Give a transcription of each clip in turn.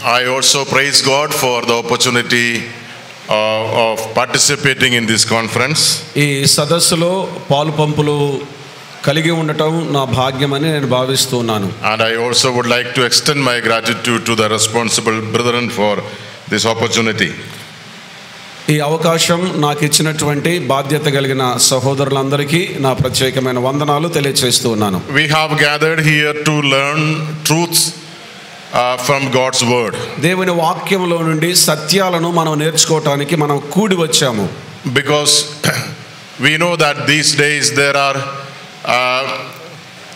I also praise God for the opportunity of participating in this conference. ఈ సదస్సులో పాలుపంపులు కలిగి ఉండటం నా భాగ్యమని నేను భావిస్తున్నాను. And I also would like to extend my gratitude to the responsible brethren for this opportunity. ఈ అవకాశం నాకు ఇచ్చినటువంటి బాధ్యత కలిగిన సహోదరులందరికీ నా ప్రత్యేకమైన వందనాలు తెలియజేస్తూ ఉన్నాను. We have gathered here to learn truths from God's word. దేవుని వాక్యములో నుండి సత్యాలను మనం నేర్చుకోవడానికి మనం కూడి వచ్చాము. Because we know that these days there are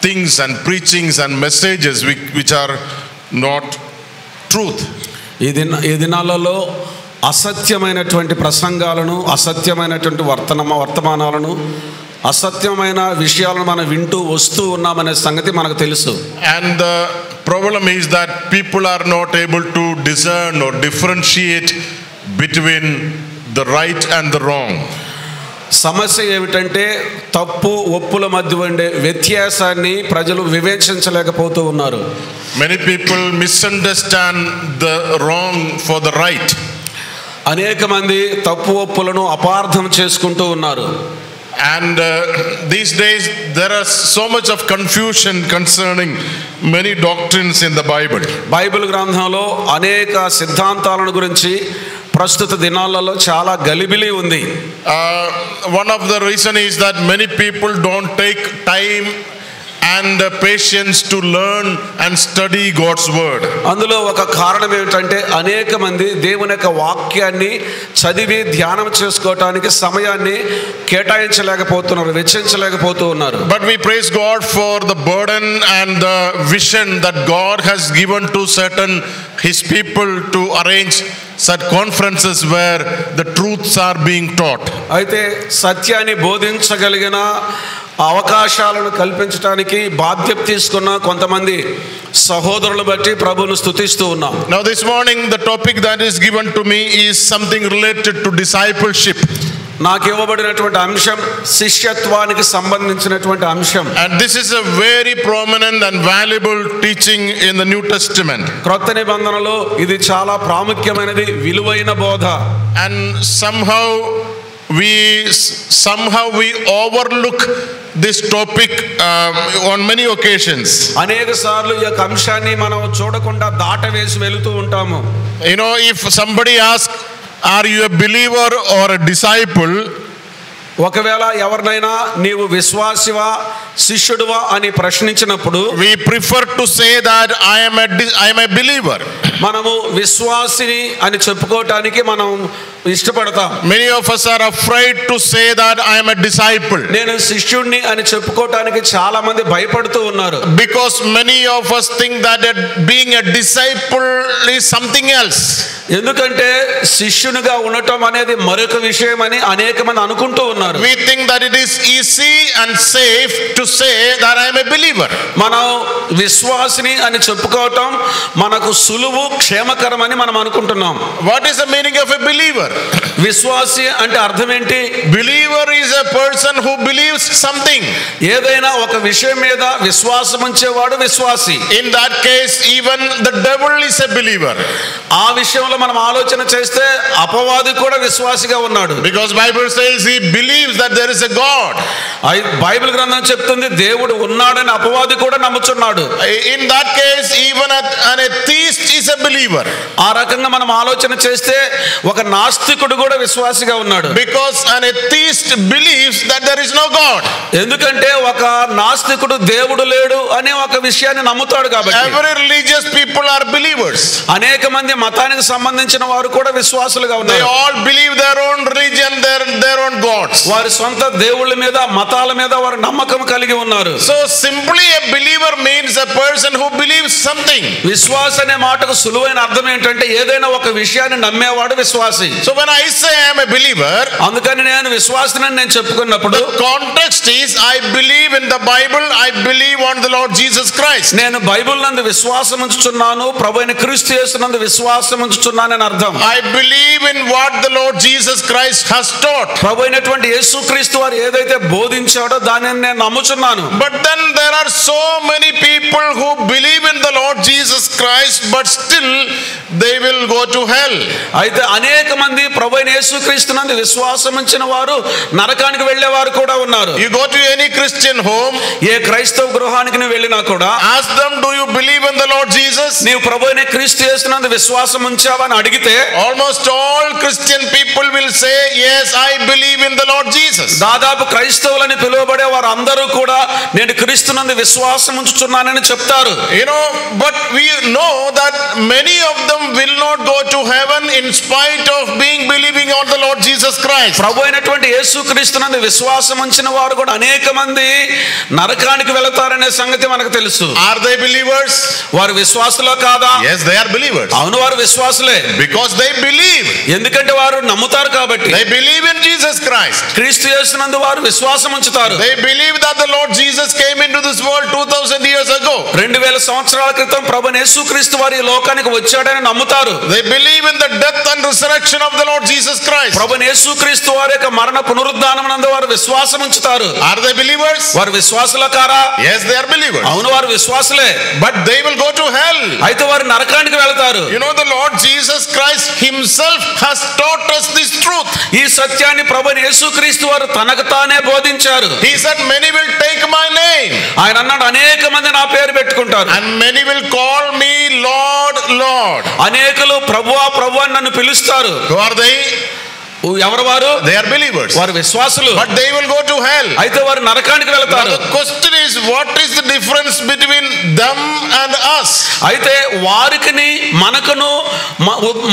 things and preachings and messages which are not truth. ఈ దినాలలో అసత్యమైనటువంటి ప్రసంగాలను, అసత్యమైనటువంటి వర్తమానాలను, అసత్యమైన విషయాలను మనం వింటూ వస్తూ ఉన్నామనే సంగతి మనకు తెలుసు. And the problem is that people are not able to discern or differentiate between the right and the wrong. సమస్య ఏమిటంటే తప్పు ఒప్పుల మధ్య ఉండే వ్యత్యాసాన్ని ప్రజలు వివేచించలేకపోతూ ఉన్నారు. Many people misunderstand the wrong for the right. అనేక మంది తప్పు ఒప్పులను అపార్థం చేసుకుంటూ ఉన్నారు. And these days there is so much of confusion concerning many doctrines in the Bible. Bible గ్రంథంలో అనేక సిద్ధాంతాలను గురించి ప్రస్తుత దినాలలో చాలా గలిబిలి ఉంది. One of the reason is that many people don't take time and patience to learn and study God's word. అందులో ఒక కారణం ఏమిటంటే అనేక మంది దేవుని యొక్క వాక్యాన్ని చదివి ధ్యానం చేసుకోవడానికి సమయాన్ని కేటాయించలేకపోతున్నారు, వెచ్చించలేకపోతూ ఉన్నారు. But we praise God for the burden and the vision that God has given to certain his people to arrange such conferences where the truths are being taught. అయితే సత్యాన్ని బోధించగలిగిన అవకాశాలను కల్పించడానికి బాధ్యత తీసుకున్న కొంతమంది సహోదరులు బట్టి ప్రభువును స్తుతిస్తూ ఉన్నాం. Now this morning the topic that is given to me is something related to discipleship. నాకు ఇవ్వబడినటువంటి అంశం శిష్యత్వానికి సంబంధించినటువంటి అంశం. And this is a very prominent and valuable teaching in the New Testament. క్రొత్త నిబంధనలో ఇది చాలా ప్రాముఖ్యమైనది, విలువైన బోధ. And somehow we overlook this topic on many occasions. అనేక సార్లు ఈ యొక్క అంశాన్ని మనం చూడకుండా దాటవేసి వెళుతూ ఉంటాము. You know, if somebody asks, are you a believer or a disciple? ఒకవేళ ఎవరినైనా నీవు విశ్వాసివా శిష్యుడువా అని ప్రశ్నించినప్పుడు we prefer to say that I am a believer. మనము విశ్వాసిని అని చెప్పుకోవటానికి మనం ఇష్టపడతాం. Many of us are afraid to say that I am a disciple. నేను శిష్యుడిని అని చెప్పుకోవటానికి చాలా మంది భయపడుతూ ఉన్నారు. Because many of us think that being a disciple is something else. ఎందుకంటే శిష్యునిగా ఉండటం అనేది మరొక విషయం అని అనేక మంది అనుకుంటూ ఉన్నారు. We think that it is easy and safe to say that I am a believer. మనం విశ్వాసిని అని చెప్పుకోవటం మనకు సులువు, క్షేమకరమని మనం అనుకుంటున్నాం. What is the meaning of a believer? విశ్వాసి అంటే అర్థం ఏంటి? Believer is a person who believes something. ఏదైనా ఒక విషయం మీద విశ్వాసం ఉంచేవాడు విశ్వాసి. In that case even the devil is a believer. ఆ విషయంలో మనం ఆలోచన చేస్తే అపవాది కూడా విశ్వాసిగా ఉన్నాడు. Because Bible says he believes that there is a God. Bible గ్రంథం చెప్తుంది దేవుడు ఉన్నాడని అపవాది కూడా నమ్ముచున్నాడు. In that case even an atheist is a believer. ఆ రకంగా మనం ఆలోచన చేస్తే ఒక నాస్తికుడు కూడా విశ్వాసిగా ఉన్నాడు. Because an atheist believes that there is no God. ఎందుకంటే ఒక నాస్తికుడు దేవుడు లేడు అనే ఒక విషయాన్ని నమ్ముతాడు కాబట్టి. Every religious people are believers. అనేక మంది మతానికి సంబంధించిన వారు కూడా విశ్వాసులుగా They ఉన్నారు. all believe their own religion, their own gods. వారి సొంత దేవుళ్ళ మీద, మతాల మీద వారు నమ్మకం కలిగి ఉన్నారు. So simply a believer means a person who believes something. విశ్వాస అనే మాటకు సులువైన అర్థం ఏంటంటే ఏదైనా ఒక విషయాన్ని నమ్మేవాడు విశ్వాసి. So when I say I am a believer, అందుకని నేను విశ్వాసిని నేను చెప్పుకున్నప్పుడు the context is I believe in the Bible, I believe on the Lord Jesus Christ. నేను బైబిల్ నందు విశ్వాసం ఉంచుచున్నాను, ప్రభువైన క్రీస్తు యేసునందు విశ్వాసం ఉంచుచున్నానని అర్థం. I believe in what the Lord Jesus Christ has taught. ప్రభువైనటువంటి యేసుక్రీస్తు వారు ఏదైతే బోధించాడో దానిని నేను నమ్ముచున్నాను. But then there are so many people who believe in the Lord Jesus Christ but still they will go to hell. అయితే అనేక మంది ప్రభువైన యేసుక్రీస్తునందు విశ్వాసం ఉంచిన వారు నరకానికి వెళ్ళేవారు కూడా ఉన్నారు. You go to any Christian home, ఏ క్రైస్తవ గృహానికి నువ్వు వెళ్ళినా కూడా ask them, do you believe in the Lord Jesus? నీవు ప్రభువైన క్రీస్తు యేసునందు విశ్వాసం ఉంచావా అని అడిగితే Almost all Christian people will say, yes, I believe in the Lord Jesus. దాదాపు క్రైస్తవులని పిలువబడే వారు అందరూ కూడా నేను క్రీస్తునందు విశ్వాసం ఉంచుచున్నానని చెప్తారు. You know, but we know that many of them will not go to heaven in spite of being believing on the Lord Jesus Christ. ప్రభు అయినటువంటి యేసుక్రీస్తునందు విశ్వాసం ఉంచిన వారు కూడా అనేక మంది నరకానికి వెళతారనే సంగతి మనకు తెలుసు. Are they believers? వారు విశ్వాసులో కాదా? Yes, they are believers. అవును, వారు విశ్వాసులే. Because they believe. ఎందుకంటే వారు నమ్ముతారు కాబట్టి. They believe in Jesus Christ. క్రీస్తు యేసునందు వారు విశ్వాసం ఉంచుతారు. They believe that the Lord Jesus came into this world 2000 years ago. 2000 సంవత్సరాల క్రితం ప్రభు యేసుక్రీస్తు వారు ఈ లోకానికి వచ్చాడని నమ్ముతారు. They believe in the death and resurrection of the Lord Jesus Christ. ప్రభు యేసుక్రీస్తు వారి యొక్క మరణ పునరుద్ధానమునందు వారు విశ్వాసం ఉంచుతారు. Are they believers? వారు విశ్వాసులా కారా? Yes, they are believers. అవును, వారు విశ్వాసులే. But they will go to hell. అయితే వారు నరకానికి వెళతారు. You know, the Lord Jesus Christ himself has taught us this truth. ఈ సత్యాన్ని ప్రభు యేసుక్రీస్తు వారు తనకు తానే బోధించారు. He said, many will take my name. ఆయన అన్నాడు, అనేక మంది నా పేరు పెట్టుకుంటారు. And many will call me Lord, Lord. అనేకులు ప్రభువా ప్రభువా అని నన్ను పిలుస్తారు. Who are they? ఎవరు వారు? They are believers. వారు విశ్వాసులు. But they will go to hell. అయితే వారు నరకానికి వెళతారు. Now the question is, what is the difference between them and us? అయితే వారికిని మనకును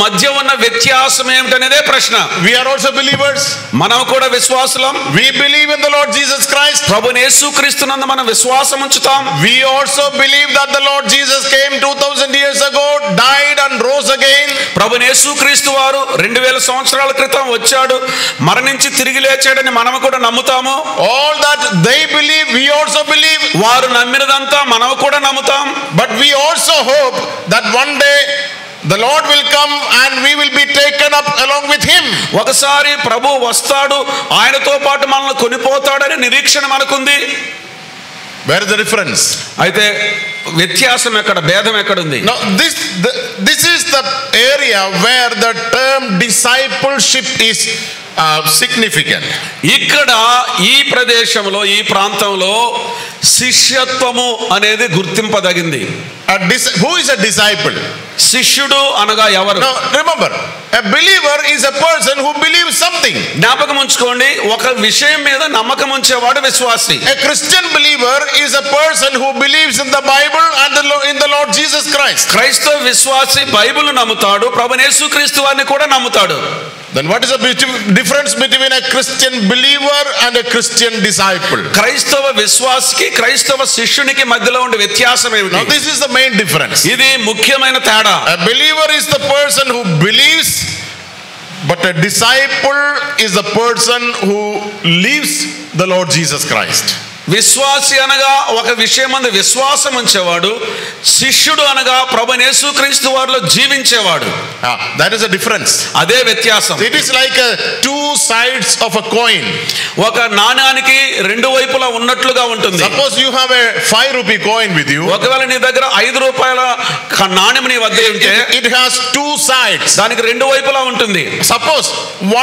మధ్య ఉన్న వ్యత్యాసం ఏమిటనేదే ప్రశ్న. We are also believers. మనం కూడా విశ్వాసులం. We believe in the Lord Jesus Christ. ప్రభువైన యేసుక్రీస్తునందు మనం విశ్వాసం ఉంచుతాం. We also believe that the Lord Jesus came 2000 years ago, died and rose again. ప్రభువైన యేసుక్రీస్తు వారు 2000 సంవత్సరాల క్రితం వచ్చాడు, మరణించి తిరిగి లేచాడని మనం కూడా నమ్ముతాము. All that they believe, we also believe. వారు నమ్మినదంతా మనం కూడా నమ్ముతాం. But we also hope that one day the Lord will come and we will be taken up along with him. ఒకసారి ప్రభు వస్తాడు, ఆయనతో పాటు మనల్ని కొనిపోతాడని నిరీక్షణ మనకుంది. Where is the difference? అయితే వ్యత్యాసం ఎక్కడ, భేదం ఎక్కడ ఉంది? Now this is the area where the term discipleship is significant. ఇక్కడ ఈ ప్రదేశంలో, ఈ ప్రాంతంలో శిష్యత్వము అనేది గుర్తింపదగింది. Who is a disciple? శిష్యుడు అనగా ఎవరు? Now remember, a believer is a person who believes something. జ్ఞాపకం ఉంచుకోండి, ఒక విషయం మీద నమ్మకం ఉంచేవాడు విశ్వాసి. A Christian believer is a person who believes in the Bible and in the Lord Jesus Christ. క్రైస్తవ విశ్వాసి బైబిల్ నమ్ముతాడు, ప్రభువైన యేసుక్రీస్తు వారిని కూడా నమ్ముతాడు. Then what is the difference between a Christian believer and a Christian disciple? క్రైస్తవ విశ్వాసికి క్రైస్తవ శిష్యునికి మధ్యలో ఉండే వ్యత్యాసం ఏమిటి? Now this is the main difference. ఇది ముఖ్యమైన తేడా. A believer is the person who believes, but a disciple is the person who lives the Lord Jesus Christ. విశ్వాసి అనగా ఒక విషయం మందు విశ్వాసం ఉంచేవాడు, శిష్యుడు అనగా ప్రభువైన యేసుక్రీస్తు వారిలో జీవించేవాడు. That is a difference. అదే వ్యత్యాసం. It is like two sides of a coin. ఒక నాణానికి రెండు వైపులా ఉన్నట్లుగా ఉంటుంది. Suppose you have a 5 rupee coin with you. ఒకవేళ నీ దగ్గర 5 రూపాయల నాణెం నీ వద్ద ఉంటే it has two sides. దానికి రెండు వైపులా ఉంటుంది. Suppose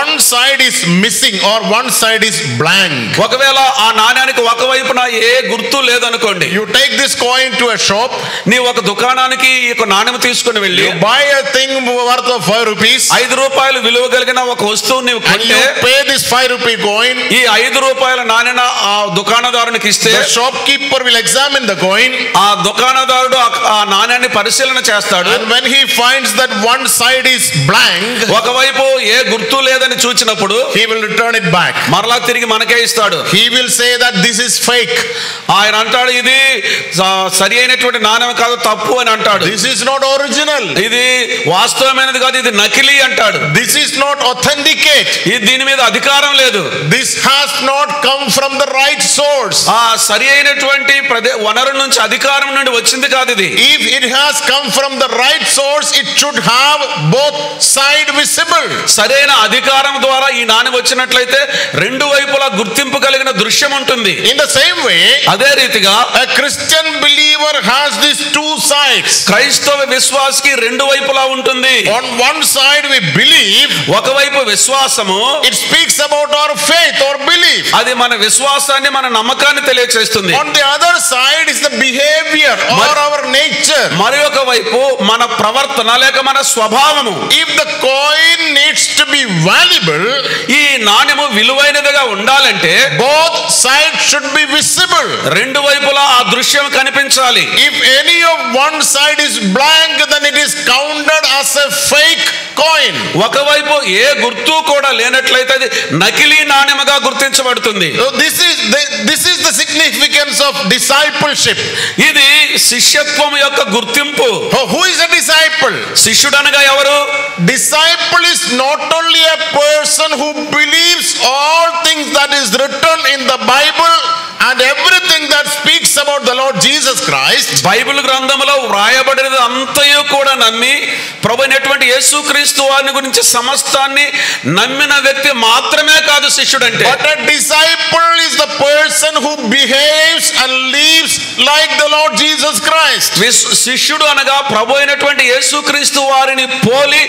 one side is missing or one side is blank. ఒకవేళ ఆ నాణ్యానికి ఒక వైపున ఏ గుర్తు లేదనుకోండి, you take this coin to a shop. నీ ఒక దుకాణానికి ఈ నాణెం తీసుకొని వెళ్ళి you buy a thing worth of 5 rupees. 5 రూపాయలు విలువ కలిగిన ఒక వస్తువు నీవు కొంటే, you pay this 5 rupee coin. ఈ 5 రూపాయల నాణెం ఆ దుకాణదారునికి ఇస్తే, the shopkeeper will examine the coin. ఆ దుకాణదారుడు ఆ నాణ్యాన్ని పరిశీలన చేస్తాడు. and when he finds that one side is blank, ఒకవైపు ఏ గుర్తు లేదని చూచినప్పుడు he will return it back. మరలా తిరిగి మనకే ఇస్తాడు. he will say that this is fake. ఆయన అంటాడు, ఇది సరి అయినటువంటి నాణ్యం కాదు, తప్పు అని అంటాడు. this is not original. ఇది వాస్తవమైనది కాదు, ఇది నకిలీ అంటాడు. this is not authenticate. దీని మీద అధికారం లేదు. this has not come from the right source. ఆ సరి అయినటువంటి వనరు నుంచి, అధికారం నుండి వచ్చింది కాదు ఇది. if it has come from the right source, it should have both side visible. సరైన అధికారం ద్వారా ఈ నాణ్యం వచ్చినట్లయితే రెండు వైపులా గుర్తింపు కలిగిన దృశ్యం ఉంటుంది. in the same way, అదే రీతిగా a Christian believer has these two sides. క్రైస్తవ విశ్వాసికి రెండు వైపులా ఉంటుంది. On one side we believe, ఒకవైపు విశ్వాసము, it speaks about our faith or belief. అది మన విశ్వాసాన్ని, మన నమ్మకాన్ని తెలియజేస్తుంది. On the other side is the behavior or our nature. మరి ఒక వైపు మన ప్రవర్తన లేక మన స్వభావము. If the coin needs to be valuable, ఈ నాణెము విలువైనదిగా ఉండాలంటే both sides should be visible. రెండు వైపులా ఆ దృశ్యం కనిపించాలి. If any of one side is blank, then it is counted as a fake coin. ఒకవైపు ఏ గుర్తు కూడా లేనట్లయితే అది నకిలీ నాణెముగా గుర్తించబడుతుంది. So this is the significance of discipleship. ఇది శిష్యత్వం యొక్క గుర్తింపు. Who is a disciple? శిష్యుడు అనగా ఎవరు? Disciple is not only a person who believes all things that is written in the Bible and everything that speaks about the Lord Jesus Christ. Bible గ్రంథంలో వ్రాయబడినది అంతయు కూడా నమ్మి ప్రభువైనటువంటి యేసుక్రీస్తు వారిని గురించి సమస్తాన్ని నమ్మిన వ్యక్తి మాత్రమే కాదు శిష్యుడంటే. But a disciple is the person who behaves and lives like the Lord Jesus Christ. శిష్యుడు అనగా ప్రభువైనటువంటి యేసుక్రీస్తు వారిని పోలి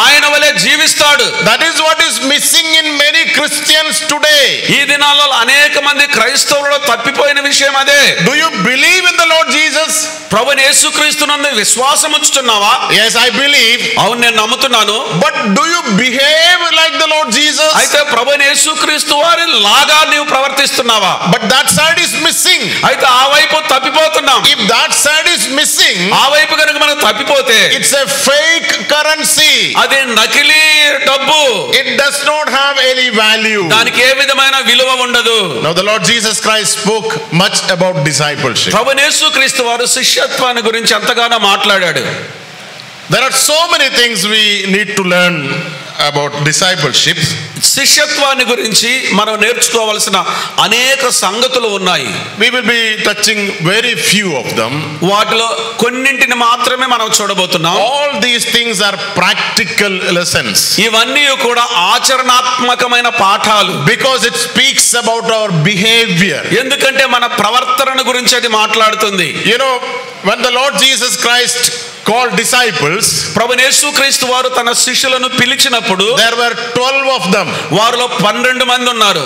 ఆయన వలె జీవిస్తాడు. That is what is missing in many Christians today. ఈ దినాల్లో అనేక మంది క్రైస్తవులు తప్పిపోయిన విషయం అదే. Do you believe in the Lord Jesus? ప్రభువైన యేసుక్రీస్తునందు విశ్వాసం ఉంచుతున్నావా? Yes, I believe. అవును, నేను నమ్ముతున్నాను. But do you behave like the Lord Jesus? అయితే ప్రభువైన యేసుక్రీస్తు వారి లాగా నీవు ప్రవర్తిస్తున్నావా? But that side is missing. అయితే ఆ వైపు తప్పిపోతున్నాం. If that side is missing, ఆ వైపు కనుక మనం తప్పిపోతే it's a fake currency. అది నకిలీ డబ్బు. It does not have any value. దానికి ఏ విధమైన విలువ ఉండదు. Now the Lord Jesus Christ spoke much about discipleship. ప్రభువైన యేసుక్రీస్తు వారు శిష్యత్వాన్ని గురించి ఎంతగానో మాట్లాడాడు. There are so many things we need to learn about discipleship. శిష్యత్వాన్ని గురించి మనం నేర్చుకోవాల్సిన అనేక సంగతులు ఉన్నాయి. We will be touching very few of them. వాటిలో కొన్నింటిని మాత్రమే మనం చూడబోతున్నాం. All these things are practical lessons. ఇవన్నీ కూడా ఆచరణాత్మకమైన పాఠాలు. Because it speaks about our behavior. ఎందుకంటే మన ప్రవర్తన గురించి అది మాట్లాడుతుంది. You know, when the Lord Jesus Christ called disciples, ప్రభువైన యేసుక్రీస్తు వారు తన శిష్యులను పిలిచినప్పుడు there were 12 of them. వారిలో 12 మంది ఉన్నారు.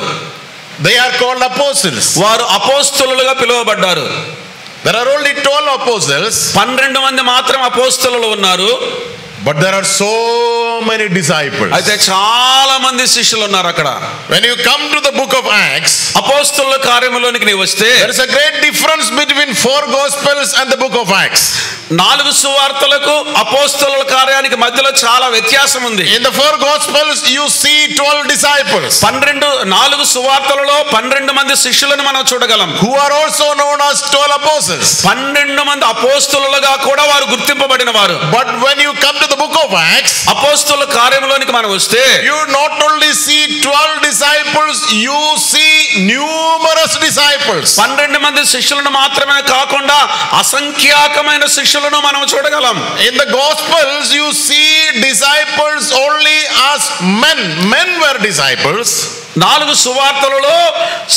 They are called apostles. వారు అపోస్తలులుగా పిలువబడ్డారు. There are only 12 apostles. 12 మంది మాత్రం అపోస్తలులు ఉన్నారు. But there are so many disciples. అయితే చాలా మంది శిష్యులు ఉన్నారు అక్కడ. When you come to the book of Acts, అపోస్తలుల కార్యములోనికి నీవు వస్తే there is a great difference between 4 gospels and the book of Acts. 4 సువార్తలకు అపోస్తలుల కార్యానికి మధ్యలో చాలా వ్యత్యాసం ఉంది. In the 4 gospels you see 12 disciples. 4 సువార్తలలో 12 మంది శిష్యులను మనం చూడగలం. Who are also known as 12 apostles. 12 మంది అపోస్తలులుగా కూడా వారు గుర్తింపబడిన వారు. But when you come to the book of Acts, అపోస్తలుల కార్యములోనికి మనం వస్తే you not only see 12 disciples, you see numerous disciples. 12 మంది శిష్యులను మాత్రమే కాకుండా అసంఖ్యాకమైన శిష్యులను మనం చూడగలం. In the gospels you see disciples only as men. Men were disciples. 4 సువార్తలలో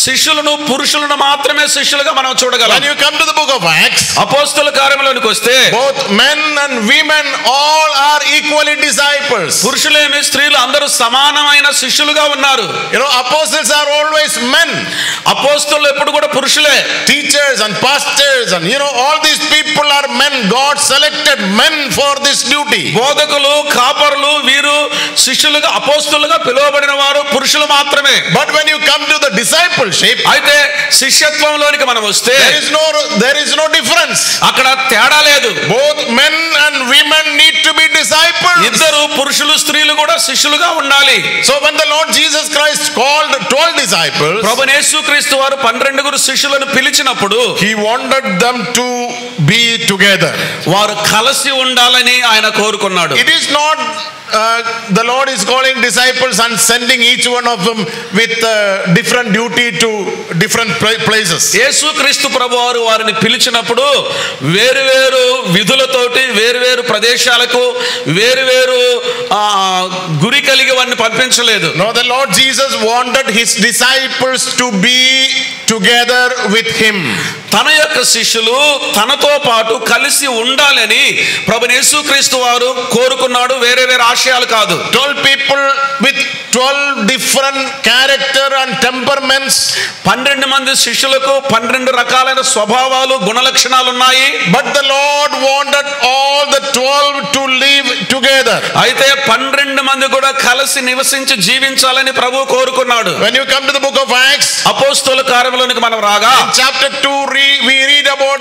శిష్యులను పురుషులను మాత్రమే శిష్యులుగా మనం చూడగలం. When you come to the book of Acts, అపోస్తలుల కార్యములోనికి వస్తే both men and women all are equally disciples. పురుషులేమి స్త్రీలు అందరూ సమానమైన శిష్యులుగా ఉన్నారు. You know, apostles are always men. అపోస్తలులు ఎప్పుడు కూడా పురుషులే. Teachers and pastors and you know all these people are men. God selected men for this duty. బోధకులు, కాపరులు వీరు శిష్యులుగా అపోస్తలులుగా పిలువబడిన వారు పురుషులు మాత్రమే. But when you come to the discipleship, అయితే శిష్యత్వంలోనికి మనం వస్తే there is no difference. అక్కడ తేడా లేదు. Both men and women need to be disciples. ఇద్దరు పురుషులు స్త్రీలు కూడా శిష్యులుగా ఉండాలి. So when the Lord Jesus Christ called 12 disciples, ప్రభువైన యేసుక్రీస్తు వారు 12 శిష్యులను పిలిచినప్పుడు he wanted them to be together. వారు కలిసి ఉండాలని ఆయన కోరుకున్నాడు. It is not the Lord is calling disciples and sending each one of them with different duty to different places. యేసుక్రీస్తు ప్రభువారు వారిని పిలిచినప్పుడు వేరువేరు విధులతోటి వేరువేరు ప్రదేశాలకు వేరువేరు గురి కలిగి వారిని పంపించలేదు. No, the Lord Jesus wanted his disciples to be together with him. తన యొక్క శిష్యులు తనతో పాటు కలిసి ఉండాలని ప్రభువైన యేసుక్రీస్తు వారు కోరుకున్నాడు, వేరే వేరే ఆశయాలు కాదు. 12 people with 12 different character and temperaments. 12 మంది శిష్యులకు 12 రకాలైన స్వభావాలు, గుణలక్షణాలు ఉన్నాయి. But the Lord wanted all the 12 to live together. అయితే 12 మంది కూడా కలిసి నివసించి జీవించాలని ప్రభువు కోరుకున్నాడు. When you come to the book of Acts, అపోస్తలుల కార్యములోనికి మనం రాగా in chapter 2 we read about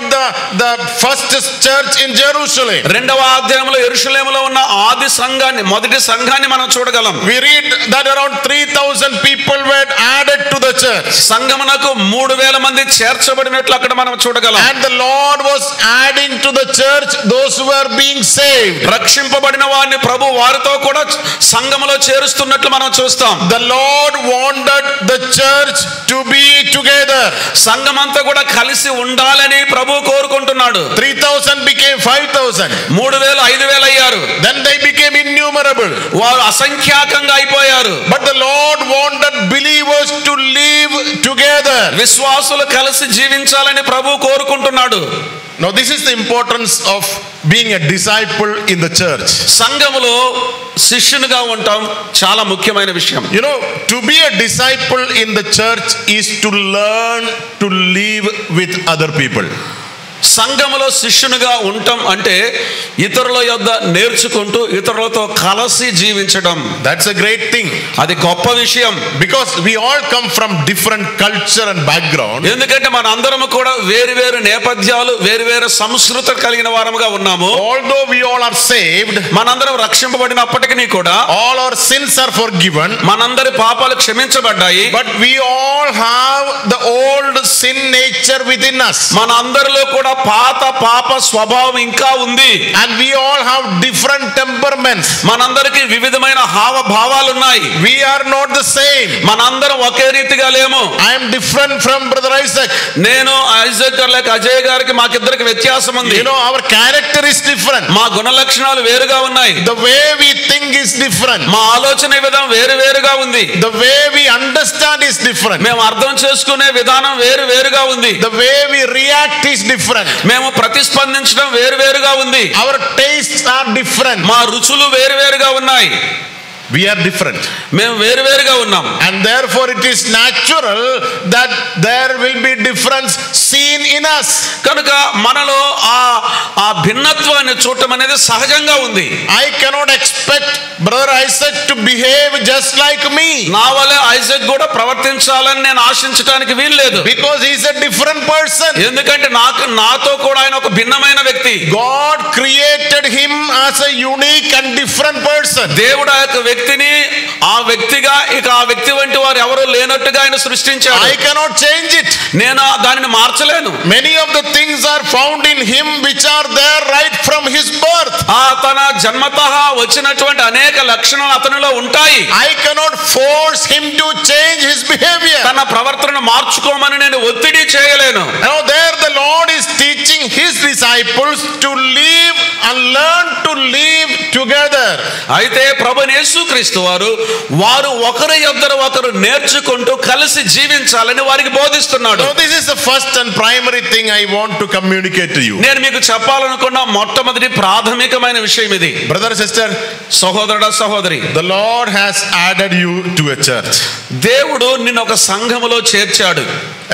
the first church in Jerusalem. రెండవ అధ్యాయంలో యెరూషలేములో ఉన్న ఆది సంఘాన్ని, మొదటి సంఘాన్ని మనం చూడగలం. We read that around 3000 people were added to the church. సంఘమునకు 3000 మంది చేర్చబడినట్లు అక్కడ మనం చూడగలం. And the Lord was adding to the church those who were being saved. రక్షింపబడిన వారిని ప్రభు వారితో కూడా సంఘములో చేరుస్తున్నట్లు మనం చూస్తాం. The Lord wanted the church to be together. సంఘమంతా కూడా కలిసి ఉండాలని ప్రభు కోరుకుంటున్నాడు. 3000 became 5000. 3000 5000 అయ్యారు. Then they became innumerable. వారు అసంఖ్యాకంగా అయిపోయారు. But the Lord wanted believers to live together. విశ్వాసులు కలిసి జీవించాలని ప్రభు కోరుకుంటున్నాడు. Now this is the importance of being a disciple in the church. సంఘములో శిష్యునిగా ఉండటం చాలా ముఖ్యమైన విషయం. You know, to be a disciple in the church is to learn to live with other people. సంఘములో శిష్యునిగా ఉండటం అంటే ఇతరుల యొద్ద నేర్చుకుంటూ ఇతరులతో కలిసి జీవించడం. That's a great thing. అది గొప్ప విషయం. Because we all come from different culture and background. ఎందుకంటే మన అందరం కూడా వేరు వేరు నేపథ్యాలు, వేరు వేరు సంస్కృతి కలిగిన వారముగా ఉన్నాము. Although we all are saved, మనందరం రక్షింపబడినప్పటికీ కూడా all our sins are forgiven. మనందరి పాపాలు క్షమించబడ్డాయి. But we all have the old sin nature within us. మనందరిలో కూడా పాత పాప స్వభావం ఇంకా ఉంది. And we all have different temperaments. మనందరికి వివిధమైన హావభావాలు ఉన్నాయి. We are not the same. మనందరం ఒకే రీతిగా లేము. I am different from brother Isaac. నేను ఐజాక్ గారికి, అజయ్ గారికి మాకిద్దరికి వ్యత్యాసం ఉంది. You know, our character is different. మా గుణ లక్షణాలు వేరుగా ఉన్నాయి. The way we think is different. మా ఆలోచన విధానం వేరుగా ఉంది. The way we understand is different. మేము అర్థం చేసుకునే విధానం వేరుగా ఉంది. The way we react is different. మేము ప్రతిస్పందించడం వేరుగా ఉంది. Our tastes are different. మా రుచులు వేరుగా ఉన్నాయి. We are different. మేము వేరుగా ఉన్నాం. And therefore it is natural that there will be difference seen in us. కనుక మనలో ఆ భిన్నత్వాన్ని చూడటం అనేది సహజంగా ఉంది. I cannot expect brother Isaac to behave just like me. నా వలే ఐజాక్ కూడా ప్రవర్తించాలని నేను ఆశించడానికి వీల్లేదు. Because he is a different person. ఎందుకంటే నాతో కూడా ఆయన ఒక భిన్నమైన వ్యక్తి. God created him as a unique and different person. దేవుడు ఆ యొక్క వ్యక్తిని ఆ వ్యక్తిగా, ఇక ఆ వ్యక్తి వంటి వారు ఎవరు లేనట్టుగా ఆయన సృష్టించాడు. I cannot change it. నేను దానిని మార్చలేను. Many of the things are found in him which are there right from his birth. తన జన్మతః వచ్చినటువంటి అనేక లక్షణాలు అతనిలో ఉంటాయి. I cannot force him to change his behavior. తన ప్రవర్తనను మార్చుకోమని నేను ఒత్తిడి చేయలేను. Now there the Lord is teaching his disciples to live and learn to live together. అయితే ప్రభువైన యేసుక్రీస్తు వారు ఒకరి యొద్దరు ఒకరు నేర్చుకుంటూ కలిసి జీవించాలని వారికి బోధిస్తున్నాడు. So this is the first and primary thing I want to communicate to you. నేను మీకు చెప్పాలనుకున్న మొట్టమొదటి ప్రాథమికమైన విషయం ఇది. Brother, sister, సహోదరుడా, సహోదరి, the Lord has added you to a church. దేవుడు నిన్ను ఒక సంఘములో చేర్చాడు.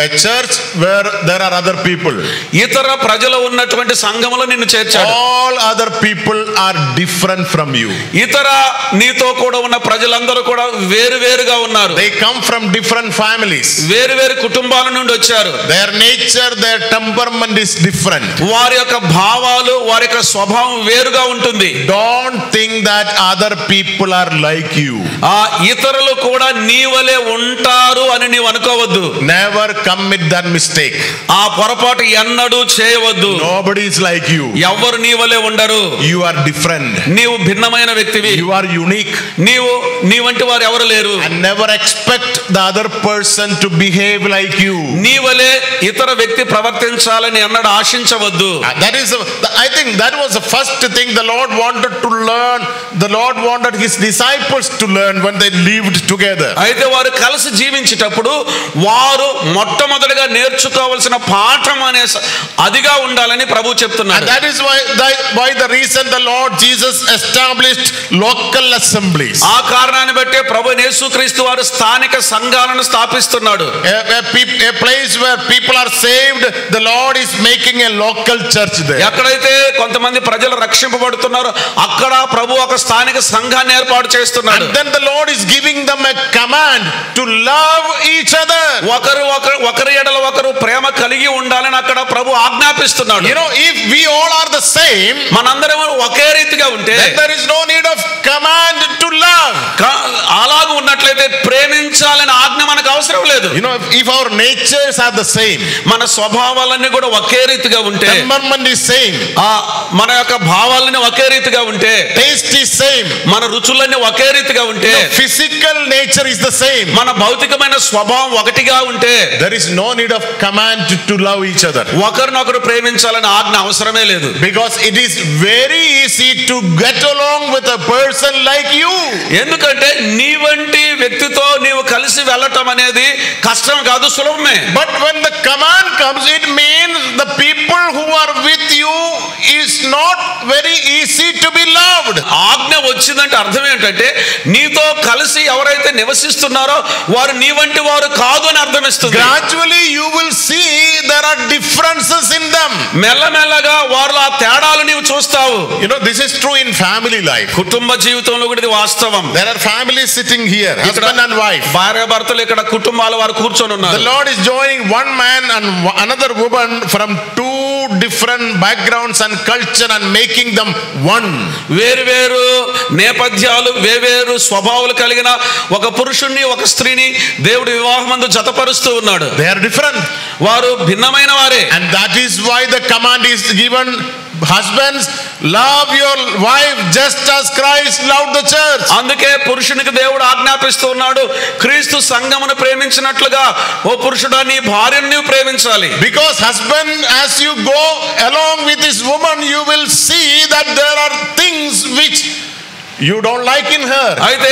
A church where there are other people. ఇతర ప్రజలు ఉన్నటువంటి సంఘములో నిన్ను చేర్చాడు. All other people are different from you. ఇతర నీతో కూడా ఉన్న ప్రజలందరూ కూడా వేరుగా ఉన్నారు. They come from different families. వేరు కుటుంబాల నుండి వచ్చారు. Their nature, their temperament is different. వారి యొక్క భావాలు, వారి యొక్క స్వభావం వేరుగా ఉంటుంది. Don't think that other people are like you. ఇతరులు కూడా నీ వలే ఉంటారు అని నీవు అనుకోవద్దు. Never commit that mistake. ఆ పొరపాటు ఎన్నడూ చేయవద్దు. Nobody is like you. ఎవరు నీ వలే ఉండరు. You are different. నీవు భిన్నమైన వ్యక్తివి. You are unique. నీ వంటి వారు ఎవరు లేరు. And never expect the other person to behave like you. నీ వలే ఇతర వ్యక్తి ప్రవర్తించాలని ఎన్నడూ ఆశించవద్దు. I think that was the first thing the Lord wanted to learn the Lord wanted his disciples to learn when they lived together. అయితే వారు కలిసి జీవించేటప్పుడు వారు మొట్టమొదటిగా నేర్చుకోవాల్సిన పాఠం అనే అదిగా ఉండాలని ప్రభు చెప్తున్నారు. And that is why the reason the Lord Jesus established local assemblies. ఆ కారణాన్ని బట్టి ప్రభు యేసుక్రీస్తు వారు స్థానిక సంఘాలను స్థాపిస్తున్నాడు. A place where people are saved, the Lord is making a local church there. ఎక్కడైతే కొంతమంది ప్రజలు రక్షింపబడుతున్నారో అక్కడ ప్రభు ఒక స్థానిక సంఘాన్ని ఏర్పాటు చేస్తున్నాడు. And then the Lord is giving them a command to love each other. ఒకరి ఎడల ఒకరు ప్రేమ కలిగి ఉండాలని అక్కడ ప్రభు ఆజ్ఞాపిస్తున్నాడు. You know, if we all are the same, మనందరం ఒకే రీతిగా ఉంటే then there is no need of command to love. అలాగ ఉన్నట్లయితే ప్రేమించాలని ఆజ్ఞ మనకు అవసరం లేదు. You know, if our natures are the same, మన స్వభావాలన్నీ కూడా ఒకే రీతిగా ఉంటే, temperament is same, మన యొక్క భావాలన్నీ ఒకే రీతిగా ఉంటే, taste is same, మన రుచులన్నీ ఒకే రీతిగా ఉంటే, physical nature is the same, మన భౌతికమైన స్వభావం ఒకటిగా ఉంటే, there is no need of command to love each other. ఒకరినొకరు ప్రేమించాలని ఆజ్ఞ అవసరమే లేదు. Because it is very easy to get along with a person like you. ఎందుకంటే నీ వంటి వ్యక్తితో నీవు కలిసి వెళ్ళటం అనేది కష్టం కాదు, సులభమే. But when the command comes, it means the people who are with you is not very easy to be loved. ఆజ్ఞ వచ్చిందంటే అర్థం ఏంటంటే నీతో కలిసి ఎవరైతే నివసిస్తున్నారో వారు నీ వంటి వారు కాదు అని అర్థమిస్తుంది. Gradually you will see there are differences in them. మెల్లమెల్లగా వారిలో ఆ తేడాలు నీవు చూస్తావు. You know, this is true in family life. కుటుంబ జీవితంలో కూడా ఇది వాస్తవం. There are families sitting here, husband and wife. భార్య భర్తలు ఇక్కడ కుటుంబాల వారు కూర్చొని ఉన్నారు. The Lord is joining one man and another woman from two different backgrounds and culture and making them one. వేరు నేపథ్యాలు వేరు స్వభావాలు కలిగిన ఒక పురుషుణ్ణి ఒక స్త్రీని దేవుడు వివాహమందు జతపరుస్తూ ఉన్నాడు. They are different. వారు భిన్నమైన వారే. And that is why the command is given, husbands, love your wife just as Christ loved the church. అందుకే పురుషునికి దేవుడు ఆజ్ఞాపిస్తూ ఉన్నాడు, క్రీస్తు సంఘమును ప్రేమించినట్లుగా ఓ పురుషుడా నీ భార్యను నీవు ప్రేమించాలి. Because husband, as you go along with this woman, you will see that there are things which you don't like in her. అయితే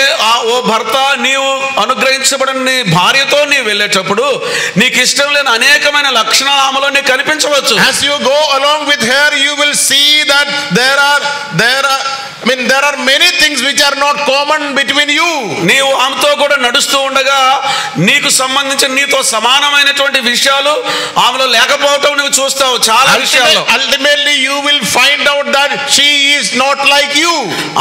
ఓ భర్త నీవు అనుగ్రహించబడిన నీ భార్యతో నీవు వెళ్ళేటప్పుడు నీకు ఇష్టం లేని అనేకమైన లక్షణాలు ఆమెలో నీకు కనిపించవచ్చు. As you go along with her, you will see that there are many things which are not common between you. నీవు ఆమెతో కూడా నడుస్తూ ఉండగా నీకు సంబంధించిన నీతో సమానమైనటువంటి విషయాలు ఆమెలో లేకపోవటం నువ్వు చూస్తావు చాలా విషయాల్లో. Ultimately you will find out that she is not like you.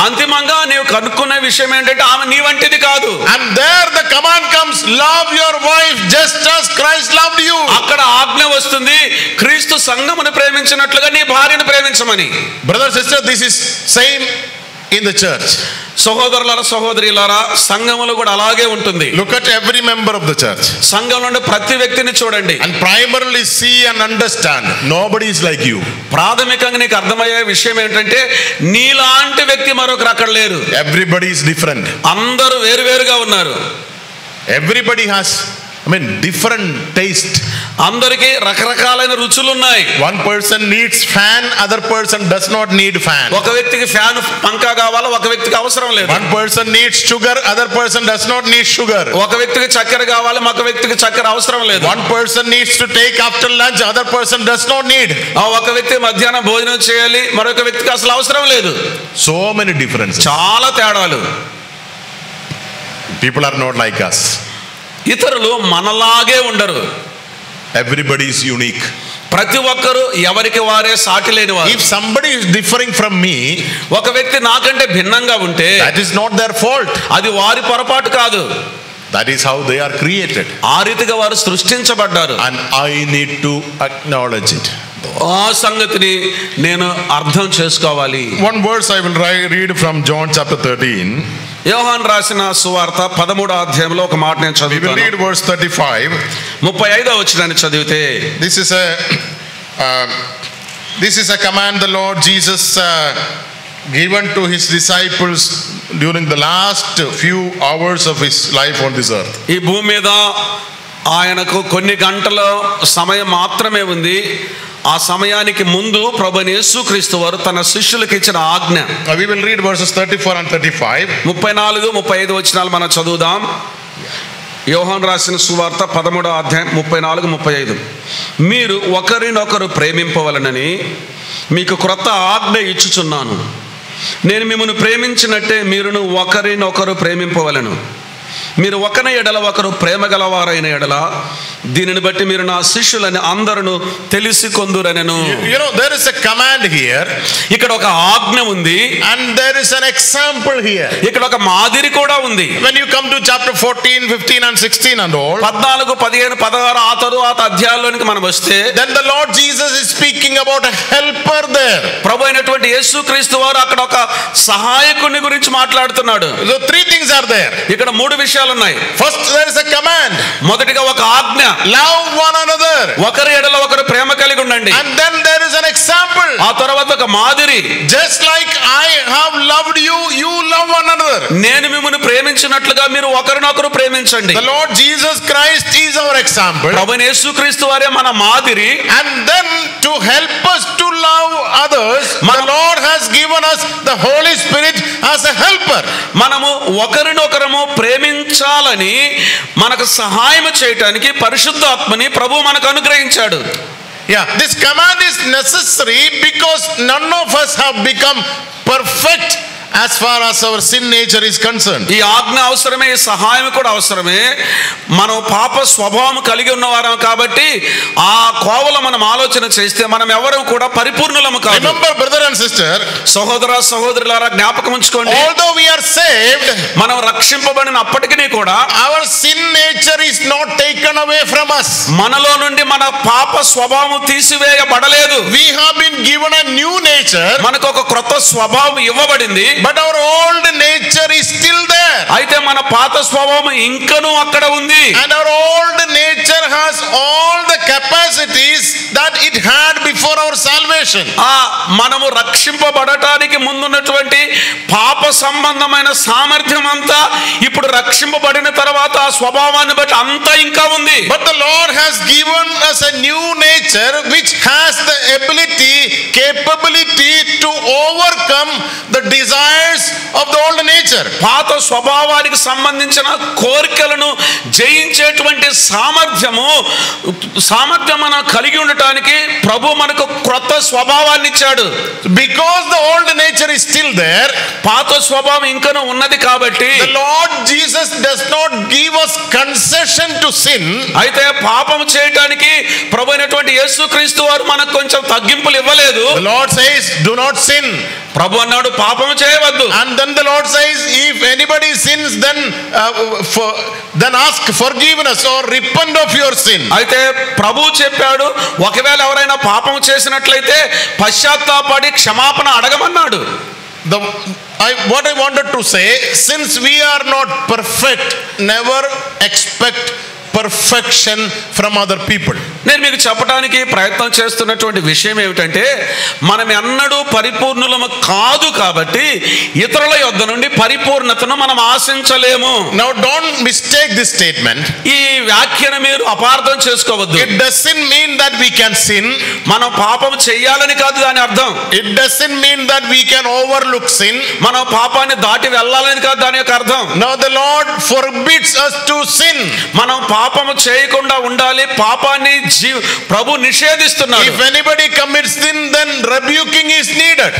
అంతిమంగా నీవు కనుక్కునే విషయం ఏంటంటే ఆమె నీ వంటిది కాదు. And there the command comes, love your wife just as Christ loved you. అక్కడ ఆజ్ఞ వస్తుంది, క్రీస్తు సంఘమును ప్రేమించినట్లుగా నీ భార్యను ప్రేమించమని. Brother, sister, this is same in the church. సహోదరులారా సహోదరీలారా సంఘములో కూడా అలాగే ఉంటుంది. Look at every member of the church. సంఘంలో ప్రతి వ్యక్తిని చూడండి. And primarily see and understand, nobody is like you. ప్రాథమికంగా నీకు అర్థమయ్యే విషయం ఏంటంటే నీలాంటి వ్యక్తి మరొకరు అక్కడ లేరు. Everybody is different. అందరూ వేరువేరుగా ఉన్నారు. Everybody has different taste. అందరికీ రకరకాలైన రుచులు ఉన్నాయి. One person needs fan, other person does not need fan. ఒక వ్యక్తికి ఫ్యాన్ పంకా కావాలా, ఒక వ్యక్తికి అవసరం లేదు. One person needs sugar, other person does not need sugar. ఒక వ్యక్తికి చక్కెర కావాలి, ఒక వ్యక్తికి చక్కెర అవసరం లేదు. One person needs to take after lunch, other person does not need. ఒక వ్యక్తి మధ్యాహ్నం భోజనం చేయాలి, మరొక వ్యక్తికి అసలు అవసరం లేదు. So many differences. చాలా తేడాలు. People are not like us. ఇతరులు మనలాగే ఉండరు. Everybody is unique. ప్రతి ఒక్కరు ఎవరికి వారే సాటి లేని వారు. If somebody is differing from me, ఒక వ్యక్తి నాకంటే భిన్నంగా ఉంటే that is not their fault. అది వారి పొరపాటు కాదు. That is how they are created. ఆ రీతిగా వారు సృష్టించబడ్డారు. And I need to acknowledge it. ఆ సంగతిని నేను అర్థం చేసుకోవాలి. One verse I will read from John chapter 13. యోహాను రాసిన సువార్త 13వ అధ్యాయంలో ఒక మాట నేను చదువుతాను. We will read verse 35. 35వ వచనాన్ని చదివితే this is a command the Lord Jesus given to his disciples during the last few hours of his life on this earth. ఈ భూమి మీద ఆయనకు కొన్ని గంటల సమయం మాత్రమే ఉంది. ఆ సమయానికి ముందు ప్రభువైన యేసుక్రీస్తు వారు తన శిష్యులకు ఇచ్చిన ఆజ్ఞ. We will read verses 34 and 35. 34, 35 వచనాలు మనం చదువుదాం. యోహాను రాసిన సువార్త 13వ అధ్యాయం 34, 35. మీరు ఒకరినొకరు ప్రేమింపవలనని మీకు క్రొత్త ఆజ్ఞ ఇచ్చుచున్నాను. నేను మిమ్మల్ని ప్రేమించినట్టే మీరును ఒకరినొకరు ప్రేమింపవలను. మీరు ఒకరి ఎడల ఒకరు ప్రేమ గలవారైన ఎడల దీనిని బట్టి మీరు నా శిష్యులని అందరూ తెలిసి కొందురనెను. There is a command here. ఇక్కడ ఒక ఆజ్ఞ ఉంది. And there is an example here. ఇక్కడ ఒక మాదిరి కూడా ఉంది. When you come to chapter 14, 15 and 16 and all, 14, 15, 16 ఆ తరువాత అధ్యాయాల్లోనికి మనం వస్తే, then the Lord Jesus is speaking about a helper there. ప్రభు అయినటువంటి యేసుక్రీస్తు వారు అక్కడ ఒక సహాయకుని గురించి మాట్లాడుతున్నాడు. So three things are there. ఇక్కడ 3 విషయాలు ఉన్నాయి. First, there is a command. మొదటిగా ఒక ఆజ్ఞ. Love one another. ఒకరి ఎడల ఒకరు ప్రేమ కలిగి ఉండండి. And then there is an example. ఆ తర్వాత ఒక మాదిరి. Just like I have loved you, you love one another. నేను మిమ్మల్ని ప్రేమించినట్లుగా మీరు ఒకరినొకరు ప్రేమించండి. The Lord Jesus Christ is our example. ప్రభువైన యేసుక్రీస్తు వారే మన మాదిరి. And then to help us to love others, the Lord has given us the Holy Spirit as a helper. మనము ఒకరినొకరము ప్రేమించాలని మనకు సహాయం చేయడానికి పరిశుద్ధాత్మని ప్రభు మనకు అనుగ్రహించాడు. Yeah, this command is necessary because none of us have become perfect as far as our sin nature is concerned. ఈ ఆజ్ఞ అవసరమే, ఈ సహాయం కూడా అవసరమే. మనం పాప స్వభావం కలిగి ఉన్నవారం కాబట్టి ఆ కోవలో మనం ఆలోచన చేస్తే మనం ఎవరు కూడా పరిపూర్ణులము కాదు. Remember, brother and sister, సహోదర సహోదరులారా జ్ఞాపకం ఉంచుకోండి, although we are saved, మనం రక్షింపబడినప్పటికీ కూడా our sin nature is not taken away from us. మనలో నుండి మన పాప స్వభావం తీసివేయబడలేదు. We have been given a new nature. మనకు ఒక క్రొత్త స్వభావం ఇవ్వబడింది. But our old nature is still there. అయితే మన పాత స్వభావం ఇంకనూ అక్కడ ఉంది. And our old nature has all the capacities that it had before our salvation. మనము రక్షింపబడటానికి ముందున్నటువంటి పాప సంబంధమైన సామర్థ్యం అంతా ఇప్పుడు రక్షింపబడిన తర్వాత ఆ స్వభావాన్ని బట్టి అంతా ఇంకా ఉంది. But the Lord has given us a new nature which has the ability, capability to overcome the desires of the old nature. పాత స్వభావానికి సంబంధించిన కోరికలను జయించేటువంటి సామర్థ్యం మనం కలిగి ఉండటానికి ప్రభు మనకు క్రొత్త స్వభావాన్ని ఇచ్చాడు. Because the old nature is still there, పాత స్వభావం ఇంకనూ ఉన్నది కాబట్టి the Lord Jesus does not give us concession to sin. అయితే పాపం చేయడానికి ప్రభు అయినటువంటి యేసుక్రీస్తు వారు మనకు కొంచెం తగ్గింపులు ఇవ్వలేదు. The Lord says, do not sin. ప్రభు అన్నాడు పాపం చేయవద్దు. And then the Lord says, if anybody sins, then ask forgiveness or repent of your sin. అయితే ప్రభు చెప్పాడు, ఒకవేళ ఎవరైనా పాపం చేసినట్లయితే పశ్చాత్తాపడి క్షమాపణ అడగమన్నాడు. What I wanted to say, since we are not perfect, never expect perfection from other people. నేను మీకు చెప్పడానికి ప్రయత్నం చేస్తున్నటువంటి విషయం ఏమిటంటే, మనం ఎన్నడూ పరిపూర్ణులము కాదు కాబట్టి ఇతరుల యొద్ద నుండి పరిపూర్ణతను మనం ఆశించలేము. Now don't mistake this statement. ఈ వ్యాఖ్యను మీరు అపార్థం చేసుకోవద్దు. It doesn't mean that we can sin. మనం పాపం చేయాలని కాదు దాని అర్థం. It doesn't mean that we can overlook sin. మనం పాపాన్ని దాటి వెళ్ళాలని కాదు దాని యొక్క అర్థం. Now the Lord forbids us to sin. మనం పాపము చేయకుండా ఉండాలి, పాపాన్ని ప్రభు నిషేధిస్తున్నాడు. If anybody commits sin, then rebuking is needed.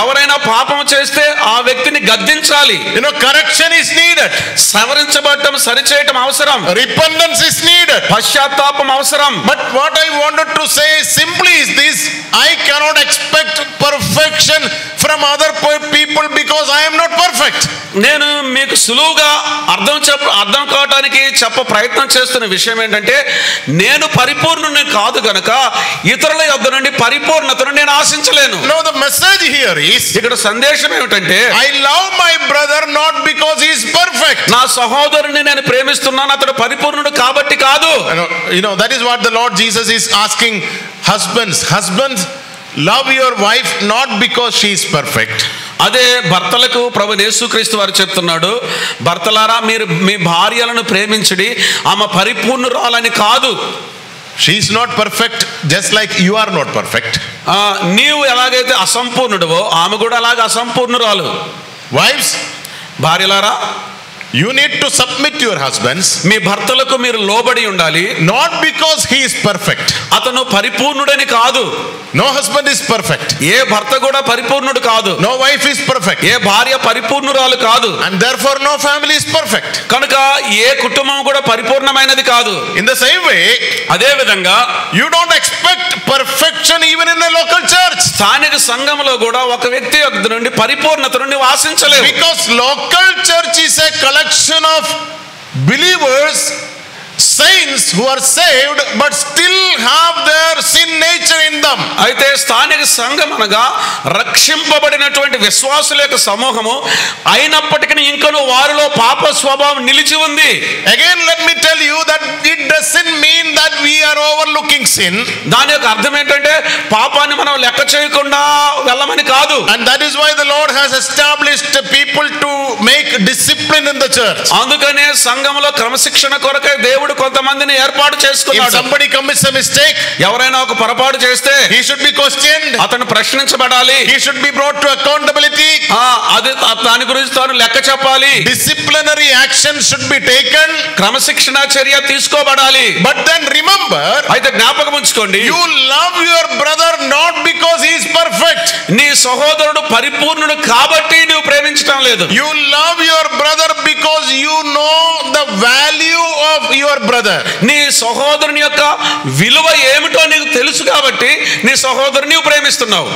ఎవరైనా పాపం చేస్తే ఆ వ్యక్తిని గద్దించాలి. Correction is needed. సవరించబడటం, సరిచేయటం అవసరం. Repentance is needed. పశ్చాత్తాపం అవసరం. But what I wanted to say simply is this: I cannot expect perfection from other people because I am not perfect. నేను మీకు సులువుగా అర్థం కావడానికి ప్రయత్నం చేస్తున్న విషయం ఏంటంటే, నేను పరిపూర్ణుని కాదు గనక ఇతరుల యొద్ద నుండి పరిపూర్ణతను నేను ఆశించలేను. No, the message here is, ఇక్కడ సందేశం ఏమిటంటే, I love my brother not because he is perfect. నా సహోదరుని నేను ప్రేమిస్తున్నాను అతడు పరిపూర్ణుడు కాబట్టి కాదు. That is what the Lord Jesus is asking husbands, love your wife not because she is perfect. అదే భర్తలకు ప్రభువైన యేసుక్రీస్తు వారు చెప్తున్నాడు, భర్తలారా మీరు మీ భార్యలను ప్రేమించడి ఆమె పరిపూర్ణురాలని కాదు. She is not perfect, just like you are not perfect. నీవు ఎలాగైతే అసంపూర్ణుడివో ఆమె కూడా అలాగే అసంపూర్ణురాలు. Wives, భార్యలారా, you need to submit to your husbands. మీ భర్తలకు మీరు లోబడి ఉండాలి. Not because he is perfect. అతను పరిపూర్ణుడని కాదు. No husband is perfect. ఏ భర్త కూడా పరిపూర్ణుడు కాదు. No wife is perfect. ఏ భార్య పరిపూర్ణురాలు కాదు. And therefore no family is perfect. కనుక ఏ కుటుంబం కూడా పరిపూర్ణమైనది కాదు. In the same way, అదే విధంగా you don't expect perfection even in a local church. స్థానిక సంఘంలో కూడా ఒక వ్యక్తి నుండి పరిపూర్ణత నుండి ఆశించలేవు. Because local church is a collection of believers, saints who are saved but still have their sin nature in them. అయితే స్థానిక సంఘం అనగా రక్షింపబడినటువంటి విశ్వాసుల యొక్క సమూహము అయినప్పటికీ ఇంకను వారిలో పాప స్వభావం నిలిచి ఉంది. Again let me tell you that it doesn't mean that we are overlooking sin. దాని యొక్క అర్థం ఏంటంటే పాపాన్ని మనం లెక్క చేయకుండా వెళ్ళమని కాదు. And that is why the Lord has established people to make discipline in the church. అందుకనే సంఘంలో క్రమశిక్షణ కొరకై దేవుడు కొంతమందిని ఏర్పాటు చేసుకున్నాడు. If somebody commits a mistake, ఎవరైనా ఒక పొరపాటు చేస్తే he should be questioned. అతను ప్రశ్నించబడాలి. He should be brought to accountability. అది దాని గురించి తాను లెక్క చెప్పాలి. Disciplinary action should be taken. క్రమశిక్షణ చర్య తీసుకోబడాలి. But then remember, అయితే జ్ఞాపకం ఉంచుకోండి, you love your brother not because he is perfect. నీ సహోదరుడు పరిపూర్ణుడు కాబట్టి నువ్వు ప్రేమించడం లేదు. You love your brother because you know the value of your brother. నీ సహోదరుని యొక్క విలువ ఏమిటో నీకు తెలుసు కాబట్టి నీ సహోదరుని నీవు ప్రేమిస్తున్నావు.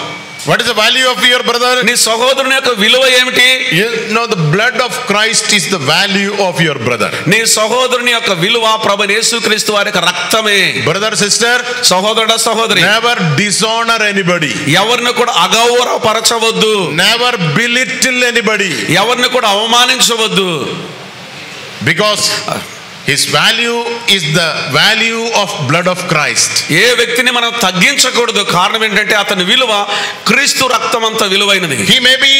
What is the value of your brother? నీ సహోదరుని యొక్క విలువ ఏమిటి? You know, the blood of Christ is the value of your brother. నీ సహోదరుని యొక్క విలువ ప్రభువైన యేసుక్రీస్తు వారి యొక్క రక్తమే. Brother, sister, సహోదరుడా సహోదరి, never dishonor anybody. ఎవరిని కూడా అగౌరవపరచవద్దు. Never belittle anybody. ఎవరిని కూడా అవమానించవద్దు. Because his value is the value of blood of Christ. ఏ వ్యక్తిని మనం తగ్గించకూడదు. కారణం ఏంటంటే అతని విలువ క్రీస్తు రక్తం అంత విలువైనది. He may be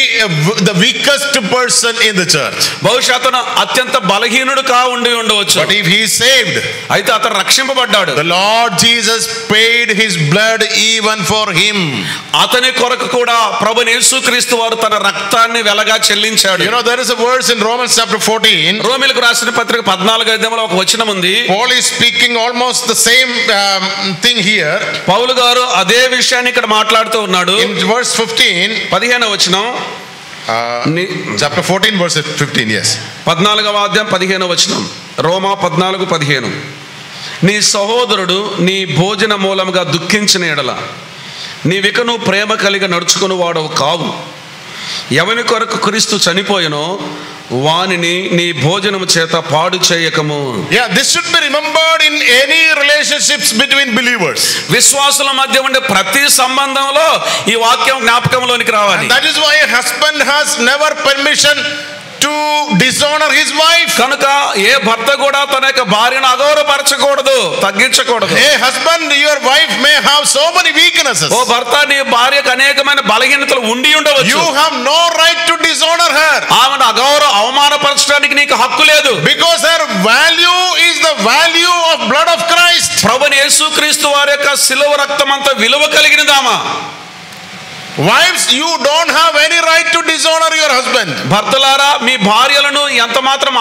the weakest person in the church. బహుశా అతను అత్యంత బలహీనుడు ఉండవచ్చు. But if he is saved, అయితే అతను రక్షింపబడ్డాడు. the Lord Jesus paid his blood even for him. అతని కొరకు కూడా ప్రభువైన యేసుక్రీస్తు వారు తన రక్తాన్ని వెలగా చెల్లించాడు. You know, there is a verse in Romans chapter 14. రోమీయులకు రాసిన పత్రిక 14వ అధ్యాయంలో ఒక వచనం ఉంది. Paul is speaking almost the same thing here. పౌలు గారు అదే విషయాన్ని ఇక్కడ మాట్లాడుతూ ఉన్నాడు. In verse 15, 15వ వచనం, chapter 14 verse 15, yes. 14వ అధ్యాయం 15వ వచనం, రోమా 14:15. నీ సహోదరుడు నీ భోజన మూలముగా దుఃఖించిన ఎడల నీవిక నువ్వు ప్రేమ కలిగి నడుచుకుని వాడవు కావు. ఎవని కొరకు క్రీస్తు చనిపోయెనో వానిని నీ భోజనము చేత పాడు చేయకము. Yeah, this should be remembered in any relationships between believers. విశ్వాసుల మధ్య ఉండే ప్రతి సంబంధంలో ఈ వాక్యం జ్ఞాపకంలోనికి రావాలి. And that is why a husband has never permission to dishonor his wife. కనుక ఏ భర్త కూడా తన యొక్క భార్యను అగౌరవపరచకూడదు, తగ్గించకూడదు. Hey husband, your wife may have so many weaknesses. ఓ భర్త, నీ భార్యకు అనేకమైన బలహీనతలు ఉండి ఉండవచ్చు. You have no right to dishonor her. ఆమెను అవమానపరచడానికి నీకు హక్కు లేదు. Because her value is the value of blood of Christ. ప్రభువైన యేసుక్రీస్తు వారి యొక్క శిలువ రక్తం అంత విలువ కలిగినదామా. Wives, you don't have any right to dishonor your husband. భర్తలారా, మీ భార్యలను ఎంత మాత్రం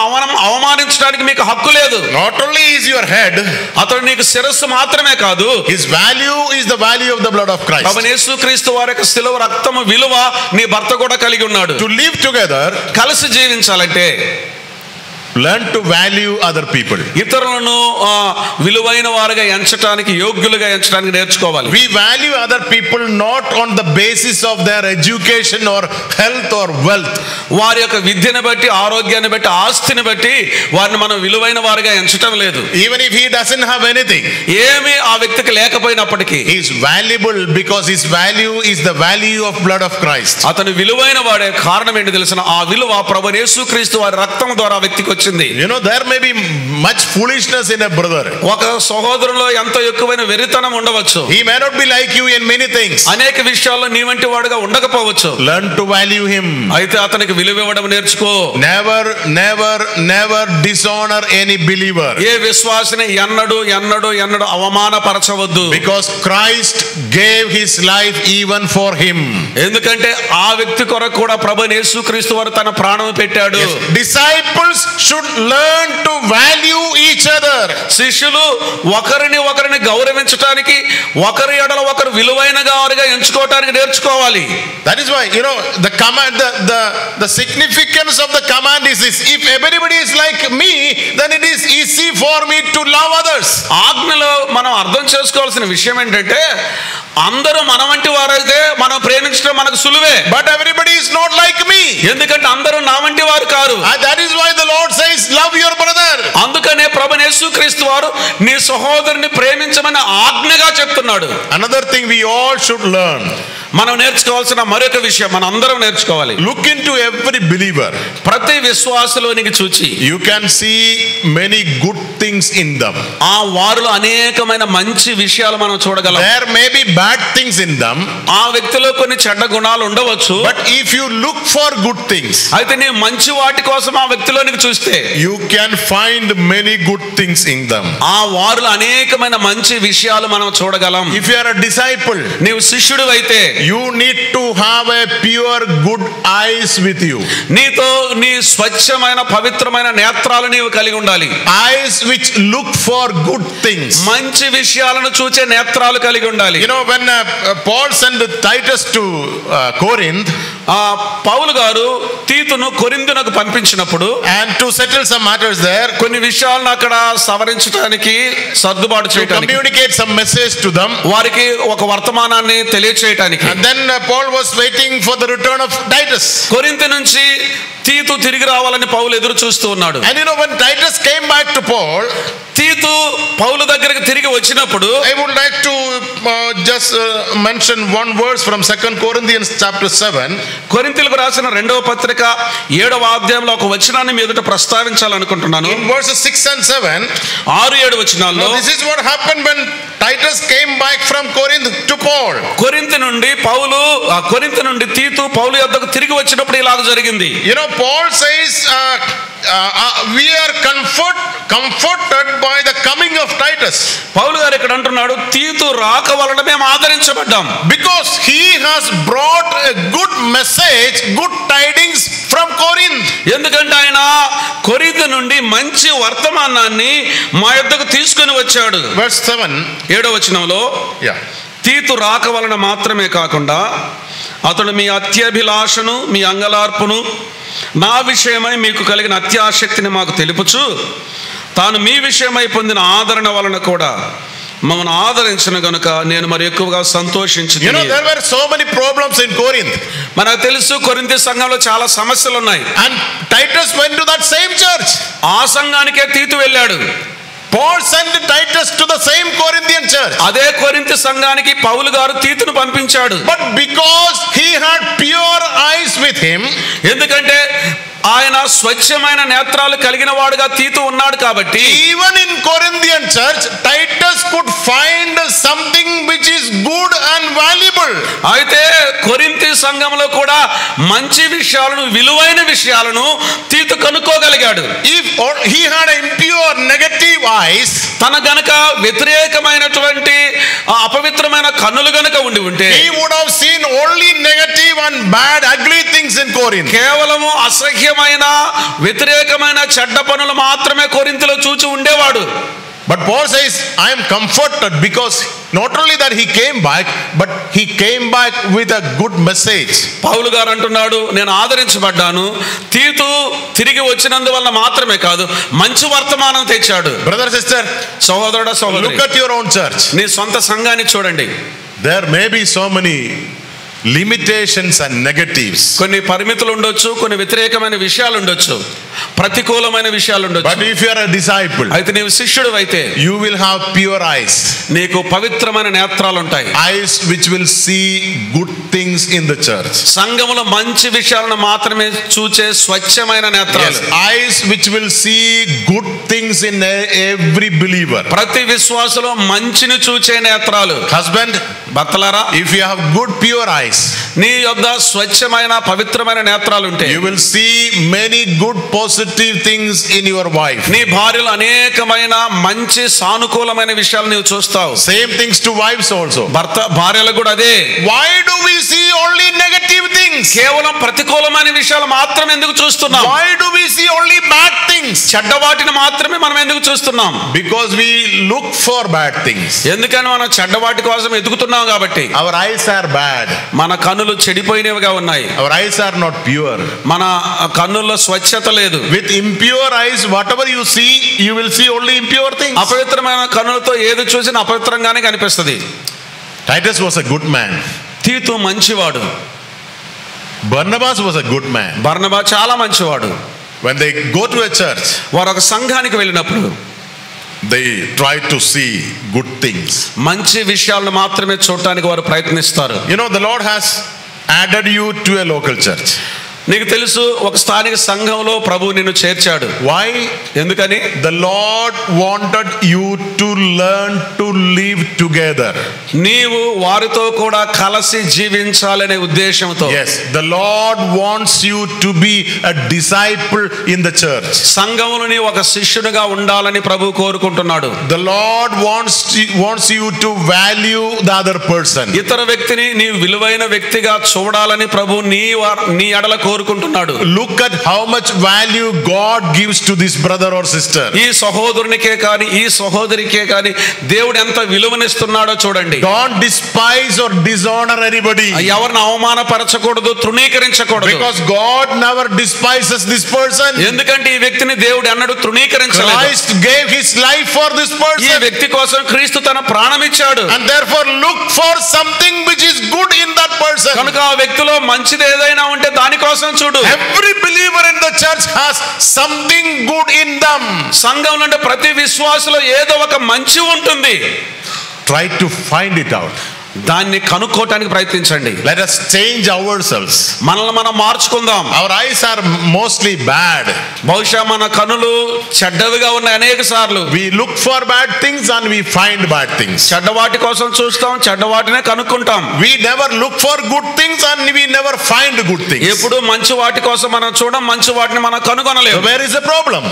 అవమానించడానికి మీకు హక్కు లేదు. Not only is your head, అతడు నీకు శిరస్సు మాత్రమే కాదు, his value is the value of the blood of Christ. ప్రభువైన యేసుక్రీస్తు వారి యొక్క శిలువ రక్తము విలువ నీ భర్త కూడా కలిగి ఉన్నాడు. To live together, కలిసి జీవించాలంటే learn to value other people. ఇతరులను విలువైన వారుగా ఎంచడానికి, యోగ్యులుగా ఎంచడానికి నేర్చుకోవాలి. We value other people not on the basis of their education or health or wealth. వారి యొక్క విద్యను బట్టి, ఆరోగ్యాన్ని బట్టి, ఆస్తిని బట్టి వారిని మనం విలువైన వారుగా ఎంచటం లేదు. Even if he doesn't have anything, ఏమీ ఆ వ్యక్తికి లేకపోయినప్పటికీ he is valuable because his value is the value of blood of Christ. అతను విలువైన వాడే. కారణం ఏంటి తెలిసిన? ఆ విలువ ప్రభువైన యేసుక్రీస్తు వారి రక్తం ద్వారా వ్యక్తికి వచ్చింది. there may be much foolishness in a brother. ఒక సహోదరులో ఎంతో ఎక్కువైన వెరితనం ఉండవచ్చు. He may not be like you in many things. అనేక విషయాల్లో నీ వంటి వాడుగా ఉండకపోవచ్చు. Learn to value him. అయితే అతనికి విలువ ఇవ్వడం నేర్చుకో. Never dishonor any believer. ఏ విశ్వాసిని ఎన్నడూ అవమానపరచవద్దు. Because Christ gave his life even for him. ఎందుకంటే ఆ వ్యక్తి కొరకు కూడా ప్రభువైన యేసుక్రీస్తు వారు తన ప్రాణం పెట్టాడు. Yes. Disciples should learn to value each other. శిష్యులు ఒకరిని గౌరవించడానికి, ఒకరి ఎడల ఒకరు విలువైన వారుగా ఎంచుకోవడానికి నేర్చుకోవాలి. That is why the command, the significance of the command is this: if everybody is like me, then it is easy for me to love others. ఆజ్ఞలో మనం అర్థం చేసుకోవాల్సిన విషయం ఏంటంటే అందరూ మన వంటి వారైతే మనం ప్రేమించడం మనకు సులువే. But everybody is not like me. ఎందుకంటే అందరూ నా వంటి వారు car. That is why the Lord says, love your brother. అందుకనే ప్రభువైన యేసుక్రీస్తు వారు నీ సహోదరుని ప్రేమించమని ఆజ్ఞగా చెప్తున్నాడు. Another thing we all should learn. మనం నేర్చుకోవాల్సిన మరొక విషయం మనం అందరం నేర్చుకోవాలి. Look into every believer. ప్రతి విశ్వాసలోనికి చూచి you can see many good things in them. ఆ వారిలో అనేకమైన మంచి విషయాలు మనం చూడగలం. There may be bad things in them. ఆ వ్యక్తిలో కొన్ని చెడ్డ గుణాలు ఉండవచ్చు. But if you look for good things, అయితే నీ మంచి వాటి కోసం ఆ వ్యక్తిలోనికి చూస్తే you can find many good things in them. ఆ వారిలో అనేకమైన మంచి విషయాలు మనం చూడగలం. If you are a disciple, నీవు శిష్యుడివైతే you need to have a pure good eyes with you. నీతో నీ స్వచ్ఛమైన పవిత్రమైన నేత్రాలు నీవు కలిగి ఉండాలి. Eyes which look for good things. మంచి విషయాలను చూచే నేత్రాలు కలిగి ఉండాలి. When Paul sent Titus to Corinth, పౌలు గారు తీతును కొరింథునకు పంపించినప్పుడు and to settle some matters there, కొన్ని విషయాలను అక్కడ సవరించడానికి సర్దుబాటు చేయడానికి, communicate some message to them, వారికి ఒక వర్తమానాన్ని తెలియచేయడానికి. and then Paul was waiting for the return of Titus. కొరింథు నుంచి తీతు తిరిగి రావాలని పౌలు ఎదురు చూస్తూ ఉన్నాడు. And when Titus came back to Paul, తీతు పౌలు దగ్గరికి తిరిగి వచ్చినప్పుడు I would like to just mention one verse from 2 Corinthians chapter 7. కొరింథీయులకు రాసిన 2వ పత్రిక 7వ అధ్యాయంలో ఒక వచనాన్ని మీ ఎదుట ప్రస్తావించాలనుకుంటున్నాను. In verses 6 and 7, 6-7 వచనాల్లో this is what happened when Titus came back from Corinth to Paul. కొరింథు నుండి తీతు పౌలు యొద్దకు తిరిగి వచ్చినప్పుడు ఇలాగ జరిగింది. Paul says we are comforted by the coming of Titus. పౌలు గారు ఇక్కడ అంటున్నాడు తీతు రాక వలన మేము ఆదరించబడ్డాం. Because he has brought a good message, good tidings from Corinth. ఎందుకంటే ఆయన కొరింథు నుండి మంచి వర్తమానాన్ని మా యొద్దకు తీసుకొని వచ్చాడు. Verse 7, 7వ వచనంలో తీతు రాక వలన మాత్రమే కాకుండా అతడు మీ అత్యభిలాషను మీ అంగలార్పును నా విషయమై మీకు కలిగిన అత్యాసక్తిని మాకు తెలుపుచు తాను మీ విషయమై పొందిన ఆదరణ వలన కూడా మమ్మల్ని ఆదరించిన గనుక నేను మరి ఎక్కువగా సంతోషించింది. there were so many problems in Corinth. మనకు తెలుసు కొరింథీ సంఘంలో చాలా సమస్యలు ఉన్నాయి. And Titus went to that same church. ఆ సంఘానికే తీతు వెళ్ళాడు. Paul sent Titus to the same Corinthian church. అదే కొరింథీ సంఘానికి పౌలు గారు తీతును పంపించాడు. But because he had pure eyes with him, ఎందుకంటే ఆయన స్వచ్ఛమైన నేత్రాలు కలిగిన వాడుగా తీతు ఉన్నాడు కాబట్టి even in Corinthian church Titus could find something which is good and valuable. అయితే కొరింథీ సంఘంలో కూడా మంచి విషయాలను విలువైన విషయాలను తీతు కనుక్కోగలిగాడు. If he had impure negative eyes, తన గనక వ్యతిరేకమైనటువంటి అపవిత్రమైన కన్నులు గనక ఉంటే he would have seen only negative and bad ugly things in Corinth. కేవలము అసహ్యమైన వ్యతిరేకమైన చెడ్డ పనులు మాత్రమే కొరింథీలో చూచి ఉండేవాడు. But Paul says, I am comforted because not only that he came back, but he came back with a good message. పౌలు గారు అంటున్నాడు నేను ఆదరించబడ్డాను, తీతు తిరిగి వచ్చినందువల్ల మాత్రమే కాదు మంచి వర్తమానం తెచ్చాడు. Brother, sister, సహోదరుడా సహోదరి, look at your own church. నీ సొంత సంఘాన్ని చూడండి. There may be so many limitations and negatives. కొన్ని పరిమితులు ఉండొచ్చు, కొన్ని వ్యతిరేకమైన విషయాలు ఉండొచ్చు, ప్రతికూలమైన విషయాలు ఉండొచ్చు. But if you are a disciple, అయితే నీవు శిష్యుడు అయితే you will have pure eyes. నీకు పవిత్రమైన నేత్రాలు ఉంటాయి. Eyes which will see good things things in the church. సంఘములో మంచి విషయాలను మాత్రమే చూచే స్వచ్ఛమైన నేత్రాలు. Yes, eyes which will see good things in every believer. ప్రతి విశ్వాసలో మంచిని చూచే నేత్రాలు. Husband, భర్తలారా, if you have good pure eyes, నీ యొద్ద స్వచ్ఛమైన పవిత్రమైన నేత్రాలు ఉంటే you will see many good positive things in your wife. నీ భార్యలో అనేకమైన మంచి సానుకూలమైన విషయాలు నీవు చూస్తావు. Same things to wives also. భార్యలకు కూడా అదే. Why do we see only negative things? కేవలం ప్రతికూలమైన విషయాలు మాత్రమే ఎందుకు చూస్తున్నాం? Why do we see only bad things? చెడ్డ వాటిని మాత్రమే మనం ఎందుకు చూస్తున్నాం? Because we look for bad things. ఎందుకని మనం చెడ్డ వాటి కోసం ఎదుగుతున్నాం కాబట్టి. Our eyes are bad. మన కన్నులు చెడిపోయినవిగా ఉన్నాయి. Our eyes are not pure. మన కన్నుల్లో స్వచ్ఛత లేదు. With impure eyes, whatever you see, you will see only impure things. అపవిత్రమైన కన్నులతో ఏది చూసినా అపవిత్రంగానే కనిపిస్తుంది. Titus was a good man. తీతు మంచివాడు. Barnabas was a good man. బర్నబా చాలా మంచివాడు. When they go to a church, వారు ఒక సంఘానికి వెళ్ళినప్పుడు they try to see good things. మంచి విషయాలను మాత్రమే చూడటానికి వారు ప్రయత్నిస్తారు. You know, the Lord has added you to a local church. నీకు తెలుసు, ఒక స్థానిక సంఘంలో ప్రభువు నిన్ను చేర్చాడు. Why? ఎందుకని? The Lord wanted you to learn to live together. నీవు వారితో కూడా కలిసి జీవించాలనే ఉద్దేశంతో. Yes, the Lord wants you to be a disciple in the church. సంఘములో నీ ఒక శిష్యునిగా ఉండాలని ప్రభువు కోరుకుంటున్నాడు. The Lord wants you to value the other person. ఇతర వ్యక్తిని నీ విలువైన వ్యక్తిగా చూడాలని ప్రభువు నీ ఎడల కోరుకుంటున్నాడు. Look at how much value God gives to this brother or sister. ఈ సహోదరునికే కానీ ఈ సహోదరికే కానీ దేవుడు ఎంత విలువనిస్తున్నాడో చూడండి. Don't despise or dishonor anybody. ఎవరిని అవమానపరచకూడదు, తృణీకరించకూడదు. Because God never despises this person. ఎందుకంటే ఈ వ్యక్తిని దేవుడు అన్నడు తృణీకరించలేదు. Christ gave his life for this ఈ person. వ్యక్తి కోసం క్రీస్తు తన ప్రాణం ఇచ్చాడు. And therefore look for something which is good in that person. కనుక ఆ వ్యక్తిలో మంచిది ఏదైనా ఉంటే దానికోసం చూడు. Every believer in the church has something good in them. సంఘంలో అంటే ప్రతి విశ్వాసలో ఏదో ఒక మంచి ఉంటుంది. Try to find it out. దాన్ని కనుక్కోవటానికి ప్రయత్నించండి. Let us change ourselves. మనల్ని మనం మార్చుకుందాం. Our eyes are mostly bad. బహుశా మన కనులు చెడ్డవిగా ఉన్నాయి అనేక సార్లు. We look for bad things and we find bad things. చెడ్డ వాటి కోసం చూస్తాం, చెడ్డ వాటినే కనుక్కుంటాం. We never look for good things and we never find good things. ఎప్పుడు మంచి వాటి కోసం మనం చూడం, మంచి వాటిని మనం కనుగొనలేము. So where is the problem?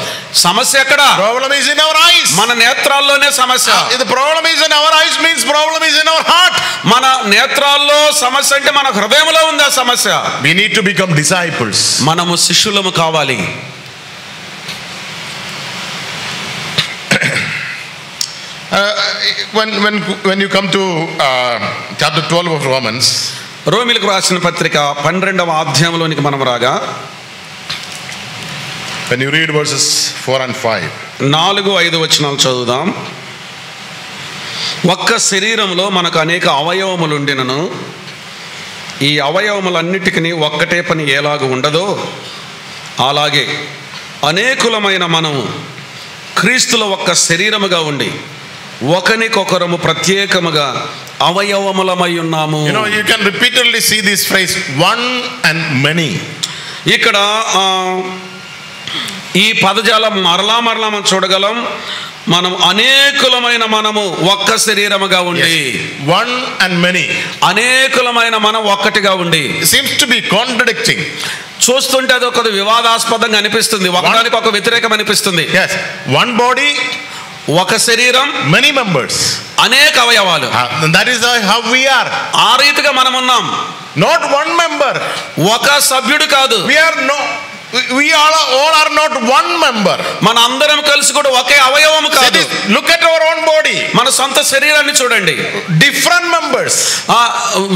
సమస్య ఎక్కడ? Problem is in our eyes. మన నేత్రాల్లోనే సమస్య. The problem is in our eyes means problem is in our heart. మన నేత్రాల్లో సమస్య అంటే మన హృదయంలో ఉంది ఆ సమస్య. We need to become disciples. మనము శిష్యులము కావాలి. When you come to chapter 12 of Romans, రోమీయులకు రాసిన పత్రిక 12వ అధ్యాయంలోనికి మనం రాగా, when you read verses 4 and 5, 4-5 వచనాలు చదువుదాం. ఒక్క శరీరంలో మనకు అనేక అవయవములు ఉండినను ఈ అవయవములన్నిటికీ ఒక్కటే పని ఎలాగ ఉండదో అలాగే అనేకులమైన మనము క్రీస్తులో ఒక్క శరీరముగా ఉండి ఒకనికొకరము ప్రత్యేకముగా అవయవములమై ఉన్నాము. you know, you can repeatedly see this phrase one and many. ఇక్కడ ఈ పదజాలం మరలా మనం చూడగలం. మనం అనేకులమైన మనము ఒక్క శరీరముగా ఉండి. One and many. అనేకులమైన మనం ఒక్కటిగా ఉండి. Seems to be contradicting. చూస్తుంటే అది ఒక వివాదాస్పదంగా అనిపిస్తుంది, ఒకదానికి ఒక వ్యతిరేకం అనిపిస్తుంది. Yes, one body, ఒక శరీరం, many members, అనేక అవయవాలు. that is how we are. ఆ రీతిగా మనం ఉన్నాం. Not one member. ఒక సభ్యుడు కాదు. We all are not one member. మన అందరం కలిసి కూడా ఒకే అవయవం కాదు. Look at our own body. మన సొంత శరీరాన్ని చూడండి. Different members.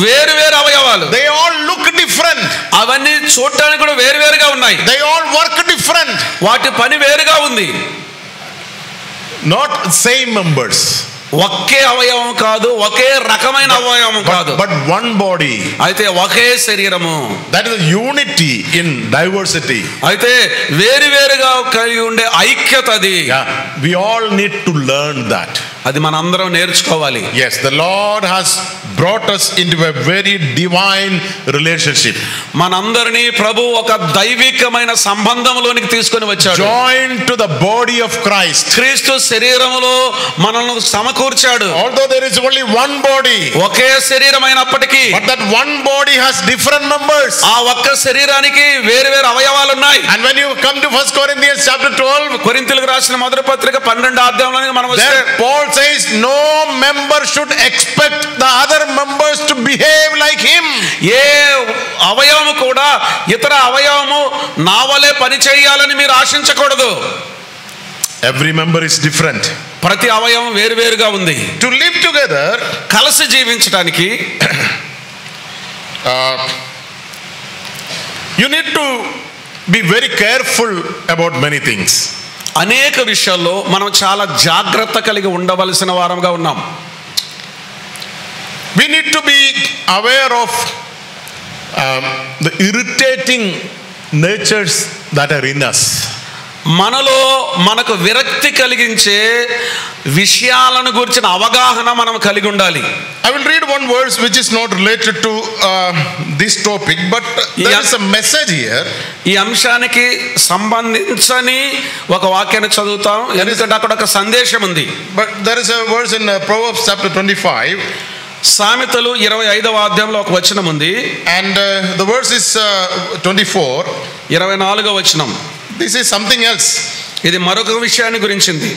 వేరు వేరు అవయవాలు. They all look different. అవన్నీ చూడటానికి కూడా వేరు వేరుగా ఉన్నాయి. They all work different. వాటి పని వేరుగా ఉంది. Not same members. ఒకే అవయవం కాదు, ఒకే రకమైన అవయవం కాదు, but one body. అయితే ఒకే శరీరము. That is unity in diversity. అయితే వేరువేరుగా కలిగి ఉండే ఐక్యత అది. We all need to learn that. అది మనందరం నేర్చుకోవాలి. Yes, the Lord has brought us into a very divine relationship. మనందరినీ ప్రభు ఒక దైవికమైన సంబంధంలోనికి తీసుకొని వచ్చాడు. Joined to the body of Christ. క్రీస్తు శరీరములో మనల్ని సమకూర్చాడు. Although there is only one body, okay శరీరమైనప్పటికీ but that one body has different members. ఆ ఒక్క శరీరానికి వేరు వేరు అవయవాలు ఉన్నాయి. And when you come to 1 Corinthians chapter 12, కొరింథీయులకు రాసిన మొదటి పత్రిక 12వ అధ్యాయంలోనికి మనం వస్తే there Paul says no member should expect the other members to behave like him. ఏ అవయవము కూడా ఇతర అవయవము నా వలే పని చేయాలని మీరు ఆశించకూడదు. Every member is different. ప్రతి అవయవం వేరువేరుగా ఉంది. To live together, కలిసి జీవించడానికి you need to be very careful about many things. అనేక విషయాల్లో మనం చాలా జాగ్రత్త కలిగి ఉండవలసిన వారంగా ఉన్నాం. We need to be aware of the irritating natures that are in us. మనలో మనకు విరక్తి కలిగించే విషయాలను గురించిన అవగాహన మనం కలిగి ఉండాలి. I will read one verse which is not related to this topic, but there is a message here. ఈ అంశానికి సంబంధించని ఒక వాక్యాన్ని చదువుతాం, ఎందుకంటే అక్కడ ఒక సందేశం ఉంది. But there is a verse in Proverbs chapter 25. సామెతలు 25వ అధ్యాయంలో ఒక వచనం ఉంది. And the verse is 24. 24వ వచనం. This is something else. ఇది మరొక విషయాన్ని గురించింది.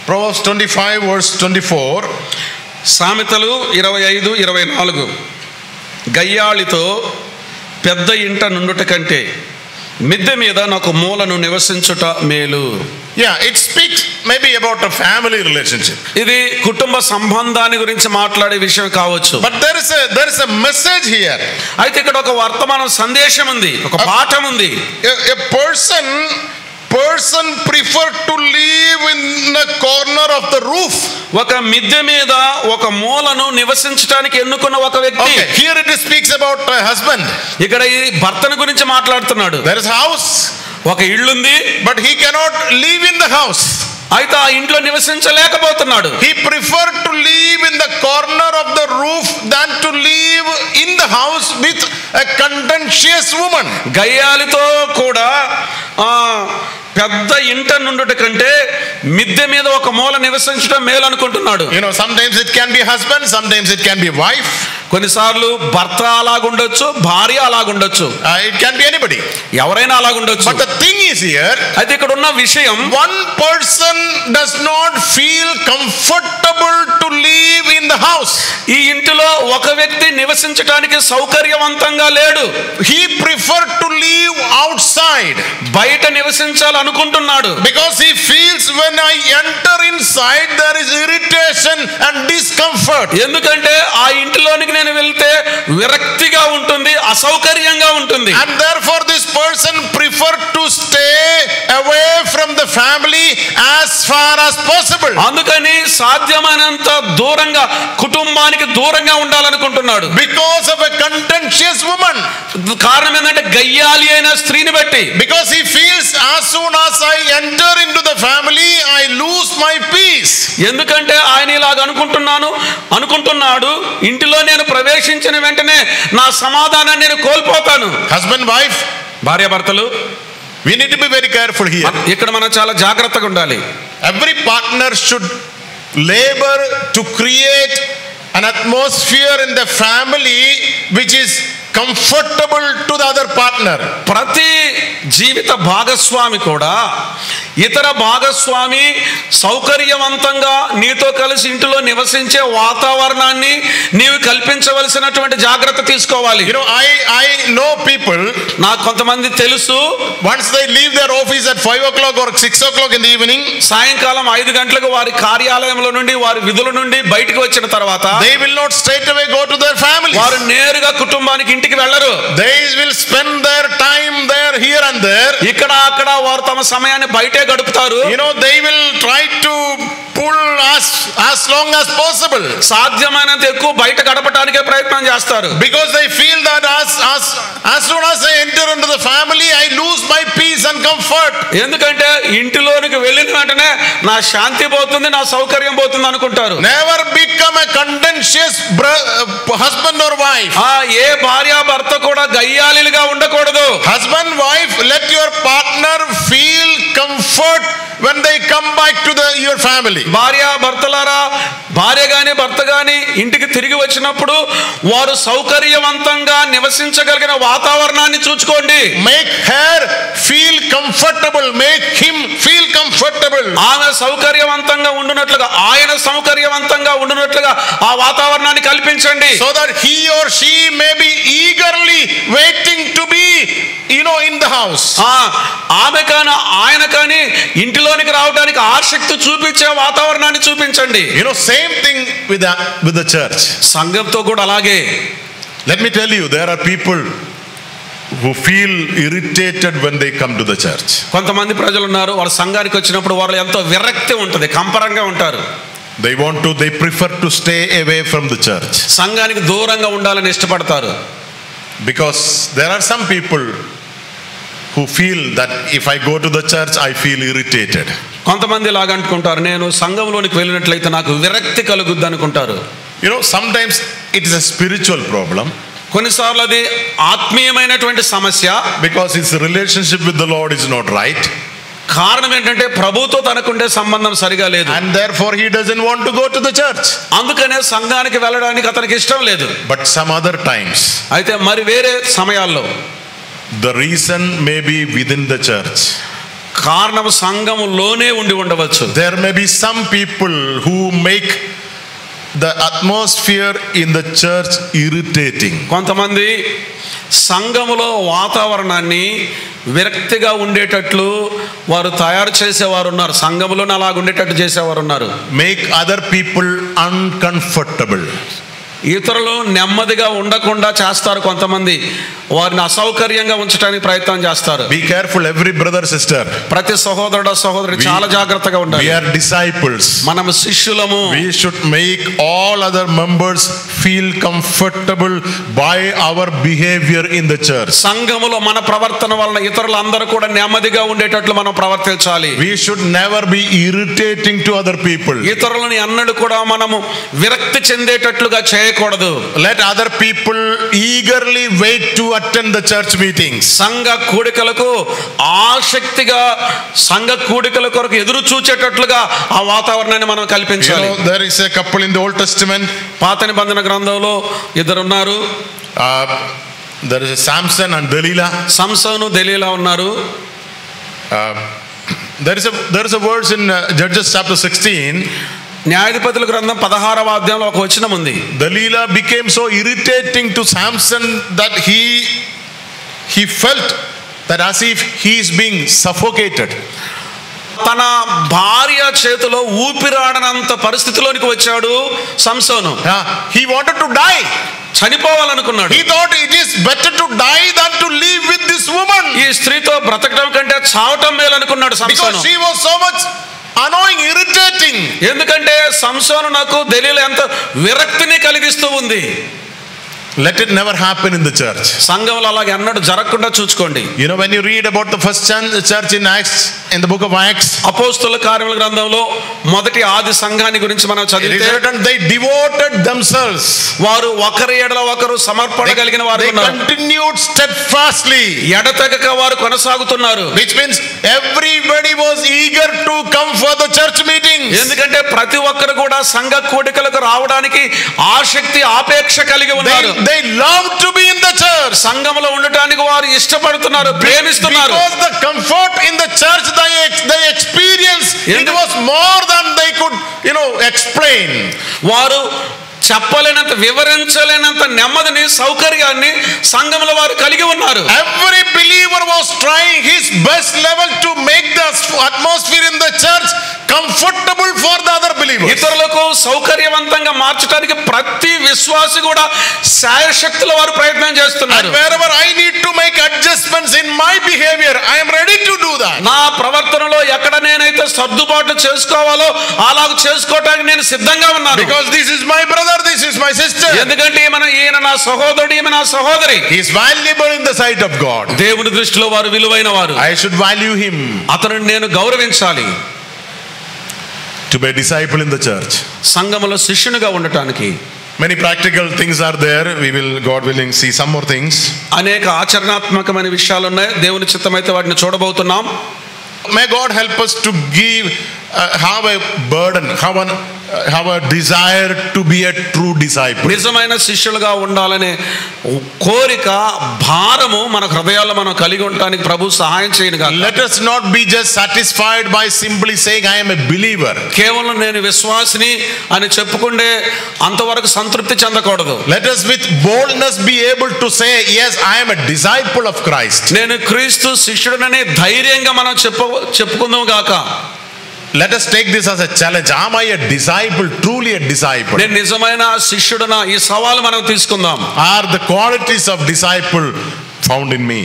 Proverbs 25 verse 24. సామెతలు 25:24. గయ్యాళితో పెద్ద ఇంట నుండుట కంటే మిద్దె మీద నాకు మూలను నివసించుట మేలు. Yeah, it speaks maybe about a family relationship. ఇది కుటుంబ సంబంధాన్ని గురించి మాట్లాడే విషయం కావచ్చు. But there is a message here. అయితే ఇక్కడ ఒక వర్తమాన సందేశం ఉంది, ఒక పాఠం ఉంది. A person prefer to live in the corner of the roof. ఒక మిద్దె మీద ఒక మూలను నివసించడానికి ఎన్నుకున్న ఒక వ్యక్తి. Okay, here it speaks about a husband. ఇక్కడ ఈ భర్తను గురించి మాట్లాడుతున్నాడు. There is a house, ఒక ఇల్లుంది, but he cannot live in the house. అయితే ఆ ఇంట్లో నివసించలేకపోతున్నాడు. He preferred to live in the corner of the roof than to live in the house with a contentious woman. గయ్యాలితో కూడా పెద్ద ఇంట నుండుట కంటే మిద్దె మీద ఒక మూల నివసించడం మేలు అనుకుంటున్నాడు. You know, sometimes it can be husband, sometimes it can be wife. కొన్నిసార్లు భర్త అలాగుండొచ్చు, భార్య అలాగుండొచ్చు, It can be anybody. ఎవరైనా అలాగుండొచ్చు. But the thing is here, అయితే ఇక్కడ ఉన్న విషయం, one person does not feel comfortable to live in the house. ఈ ఇంటిలో ఒక వ్యక్తి నివసించడానికి సౌకర్యవంతంగా లేడు. He preferred to live outside. బయట నివసించాలనుకుంటున్నాడు. Because he feels when I enter inside there is irritation and discomfort. ఎందుకంటే ఆ ఇంటిలోనికి నేను వెళ్తే విరక్తిగా ఉంటుంది, అసౌకర్యంగా ఉంటుంది. And therefore this person preferred to stay away from the family as far as possible. అందుకని సాధ్యమైనంత దూరంగా, కుటుంబానికి దూరంగా ఉండాలనుకుంటున్నాడు. Because of a contentious woman. కారణం ఏంటంటే గయ్యాలి అయిన స్త్రీని బట్టి. Because he feels as soon as I enter into the family I lose my peace. ఎందుకంటే ఆయన ఇలాగ అనుకుంటున్నాడు, ఇంటిలో నేను ప్రవేశించిన వెంటనే నా సమాధానాన్ని నేను కోల్పోతాను. Husband, wife, భార్యాభర్తలు, we need to be very careful here. ఇక్కడ మనం చాలా జాగ్రత్తగా ఉండాలి. Every partner should labor to create an atmosphere in the family which is comfortable to the other partner. ప్రతి జీవిత భాగస్వామి కూడా ఇతర భాగస్వామి సౌకర్యవంతంగా నీతో కలిసి ఇంటిలో నివసించే వాతావరణాన్ని నీవు కల్పించవలసినటువంటి జాగ్రత్త తీసుకోవాలి. You know, I know people, నాకు కొంతమంది తెలుసు, once they leave their office at 5 o'clock or 6 o'clock in the evening, సాయంకాలం 5 గంటలకు వారి కార్యాలయంలో నుండి, వారి విధుల నుండి బయటికి వచ్చిన తర్వాత they will not straight away go to their families. వారు నేరుగా కుటుంబానికి ఇంటికి వెళ్ళరు. They will spend their time there, here and there. ఇక్కడ అక్కడ వారు తమ సమయాన్ని బయటే గడుపుతారు. You know, they will try to full as long as possible. సాధ్యమైనంత ఎక్కువ బయట గడపడానికే ప్రయత్నం చేస్తారు. Because they feel that as soon as I enter into the family, I lose my peace and comfort. ఎందుకంటే ఇంటిలోనికి వెళ్ళిన వెంటనే నా శాంతి పోతుంది, నా సౌకర్యం పోతుంది అనుకుంటారు. Never become a contentious husband or wife. ఏ భార్య భర్త కూడా గయ్యాలిలుగా ఉండకూడదు. Husband, wife, let your partner feel comfort when they come back to your family. భార్య భర్తలారా, భార్య గాని భర్త గాని ఇంటికి తిరిగి వచ్చినప్పుడు వారు సౌకర్యవంతంగా నివసించగలిగిన వాతావరణాన్ని చూసుకోండి. Make her feel comfortable, make him feel comfortable. ఆమె సౌకర్యవంతంగా ఉండునట్లుగా, ఆయన సౌకర్యవంతంగా ఉండునట్లుగా ఆ వాతావరణాన్ని కల్పించండి. So that he or she may be eagerly waiting to be in the house. ఆమె కానీ ఆయన కానీ ఇంటిలోనికి రావడానికి ఆసక్తి చూపించే వాతావరణాన్ని చూపించండి. Same thing with the church. సంఘంతో కూడా అలాగే. Let me tell you, there are people who feel irritated when they come to the church. కొంతమంది ప్రజలు ఉన్నారు, వాళ్ళ సంఘానికి వచ్చినప్పుడు వాళ్ళు ఎంతో విరక్తి ఉంటుంది, కంపరంగా ఉంటారు. They prefer to stay away from the church. సంఘానికి దూరంగా ఉండాలని ఇష్టపడతారు. Because there are some people who feel that if I go to the church, I feel irritated. కొంతమంది లాగా అనుకుంటారు, నేను సంఘంలోనికి వెళ్ళినట్లయితే నాకు విరక్తి కలుగుద్ది అనుకుంటారు. Sometimes it is a spiritual problem. కొన్నిసార్లు అది ఆత్మీయమైనటువంటి సమస్య. Because his relationship with the Lord is not right. కారణం ఏంటంటే ప్రభుతో తనకుండే సంబంధం సరిగా లేదు. And therefore he doesn't want to go to the church. అందుకనే సంఘానికి వెళ్ళడానికి అతనికి ఇష్టం లేదు. But some other times, అయితే మరి వేరే సమయాల్లో the reason may be within the church. కారణం సంఘములోనే ఉండి ఉండవచ్చు. There may be some people who make the atmosphere in the church irritating. కొంతమంది సంఘములో వాతావరణాన్ని విరక్తిగా ఉండేటట్లు వారు తయారు చేసేవారు ఉన్నారు. సంఘములోనే అలాగ ఉండేటట్టు చేసేవారు ఉన్నారు. Make other people uncomfortable. ఇతరులు నెమ్మదిగా ఉండకుండా చేస్తారు. కొంతమంది వారిని అసౌకర్యంగా ఉంచడానికి ప్రయత్నం చేస్తారు. Be careful, every brother, sister. ప్రతి సహోదరుడు సహోదరి చాలా జాగ్రత్తగా ఉండాలి. We are disciples. మనం శిష్యులము. We should make all other members feel comfortable by our behavior in the church. సంఘములో మన ప్రవర్తన వలన ఇతరులందరూ కూడా నెమ్మదిగా ఉండేటట్లు మనం ప్రవర్తించాలి. We should never be irritating to other people. ఇతరులని అన్నడు కూడా మనము విరక్తి చెందేటట్లుగా చేయకూడదు. Let other people eagerly wait to attend the church meetings. సంఘ కూడికలకు ఆసక్తిగా సంఘ కూడికల కొరకు ఎదురు చూచేటట్లుగా ఆ వాతావరణాన్ని మనం కల్పించాలి. There is a couple in the Old Testament. పాత నిబంధన గ్రంథంలో ఇద్దరు ఉన్నారు. There is a Samson and Delilah. సంసోను దెలీలా ఉన్నారు. There is a verse in Judges chapter 16. న్యాయాధిపతుల గ్రంథం 16వ అధ్యాయంలో ఒక వచనం ఉంది. Delilah became so irritating to Samson that he felt that as if he is being suffocated. తన భార్య చేతిలో ఊపిరాడనంత పరిస్థితిలోనికి వచ్చాడు సంసోను. He wanted to die. చనిపోవాలనుకున్నాడు. He thought it is better to die than to live with this woman. ఈ స్త్రీతో బ్రతకడం కంటే చావటం మేలు అనుకున్నాడు సంసోను. Because she was so much annoying, irritating. ఎందుకంటే సంసోను నాకు దెలీలా ఎంత విరక్తిని కలిగిస్తూ ఉంది. Let it never happen in the church. సంఘంలో అలాగే అన్నట్టు జరగకుండా చూసుకోండి. When you read about the first church in Acts, in the book of Acts, అపోస్తలుల కార్యముల గ్రంథంలో మొదటి ఆది సంఘాన్ని గురించి మనం చదివితే they devoted themselves. వారు ఒకరి ఎడల ఒకరు సమర్పణ కలిగిన వారు ఉన్నారు. They continued steadfastly. ఎడతెగక వారు కొనసాగుతున్నారు. Which means everybody was eager to come for the church meetings. ఎందుకంటే ప్రతి ఒక్కరు కూడా సంఘ కూడికలకు రావడానికి ఆసక్తి ఆపేక్ష కలిగి ఉన్నారు. They love to be in the church. సంఘములో ఉండటానికి వారు ఇష్టపడుతున్నారు, ప్రేమిస్తున్నారు. Because the comfort in the church they experience, it was more than they could explain. వారు చెప్పలేనంత వివరించలేనంత నెమ్మదిని సౌకర్యాన్ని సంఘములో వారు కలిగి ఉన్నారు. Every believer was trying his best level to make the atmosphere in the church comfortable for the other believers. ఇతరులకు సౌకర్యవంతంగా మార్చడానికి ప్రతి విశ్వాసి కూడా శాయశక్తుల వారు ప్రయత్నం చేస్తున్నారు. And wherever I need to make adjustments in my behavior, I am ready to do that. నా ప్రవర్తనలో ఎక్కడ నేనైతే సర్దుబాటు చేసుకోవాలో అలాగ చేసుకోవటానికి నేను సిద్ధంగా ఉన్నాను. Because this is my brother, this is my sister. ఎందుకంటే ఈయన నా సహోదరుడు, ఈమె నా సహోదరి. He is valuable in the sight of God. దేవుని దృష్టిలో వారు విలువైన వారు. I should value him. అతనిని నేను గౌరవించాలి. To be a disciple in the church. సంఘములో శిష్యునిగా ఉండటానికి Many practical things are there. We will, God willing, see some more things. అనేక ఆచరణాత్మకమైన విషయాలు ఉన్నాయి. దేవుని చిత్తమైతే వాటిని చూడబోతున్నాం. May God help us to give, have a burden, have a desire to be a true disciple. నిజమైన శిష్యులుగా ఉండాలనే కోరిక, భారము మన హృదయాల్లో మనం కలిగి ఉండటానికి ప్రభు సహాయం చేయనుగాక. Let us not be just satisfied by simply saying I am a believer. కేవలం నేను విశ్వాసిని అని చెప్పుకుంటే అంతవరకు సంతృప్తి చెందకూడదు. Let us with boldness be able to say yes, I am a disciple of Christ. నేను క్రీస్తు శిష్యుడననే ధైర్యంగా మనం చెప్పుకుందాం గాక. Let us take this as a challenge. Am I a disciple, truly a disciple? నేను నిజమైన శిష్యుడనా? ఈ సవాలు మనం తీసుకుందాం. Are the qualities of disciple found in me?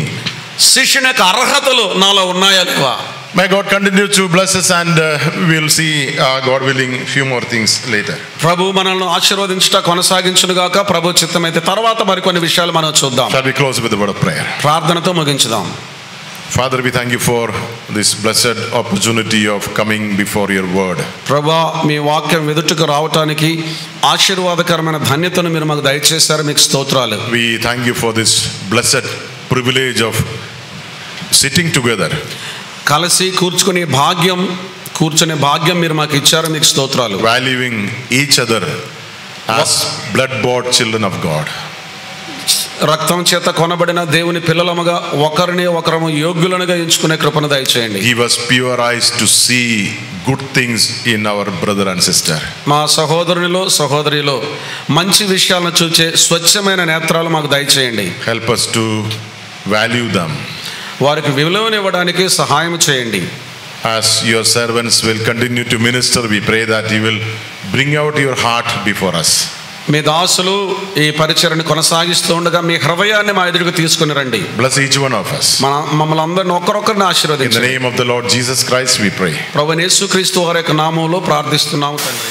శిష్యుని యొక్క అర్హతలు నాలో ఉన్నాయా లేవా? May God continue to bless us, and we will see, God willing, few more things later. ప్రభు మనల్ని ఆశీర్వదించుట కొనసాగించును గాక. ప్రభు చిత్తమైతే తర్వాత మరికొన్ని విషయాలు మనం చూద్దాం. Shall we close with a word of prayer? ప్రార్థనతో ముగించుదాం. Father, we thank you for this blessed opportunity of coming before your word. ప్రభా, మీ వాక్యం ఎదుటకు రావటానికి ఆశీర్వాదకరమైన ధన్యతను మీరు మాకు దయచేశారు. మీకు స్తోత్రాలు. We thank you for this blessed privilege of sitting together. కలిసి కూర్చునే భాగ్యం మీరు మాకు ఇచ్చారు. మీకు స్తోత్రాలు. Valuing each other as blood-bought children of God. రక్తం చేత కొనబడిన దేవుని పిల్లలముగా ఒకరిని ఒకరము యోగ్యులనుగా ఎంచుకునే కృపను దయచేయండి. Give us pure eyes to see good things in our brother and sister. మా సహోదరిలో మంచి విషయాలను చూచే స్వచ్ఛమైన నేత్రాలు మాకు దయచేయండి. Help us to value them. వారికి విలువనివ్వడానికి సహాయం చేయండి. As your servants will continue to minister, we pray that you will bring out your heart before us. మీ దాసులు ఈ పరిచర్యను కొనసాగిస్తూ ఉండగా మీ హృదయాన్ని మా ఎదురుకు తీసుకుని రండి. Bless each one of us. మమ్మల్ని అందరిని ఒక్కరొక్కరిని ఆశీర్వదించండి. In the name of the Lord Jesus Christ we pray. ప్రభువైన యేసుక్రీస్తు వారి యొక్క నామములో ప్రార్థిస్తున్నాము తండ్రి.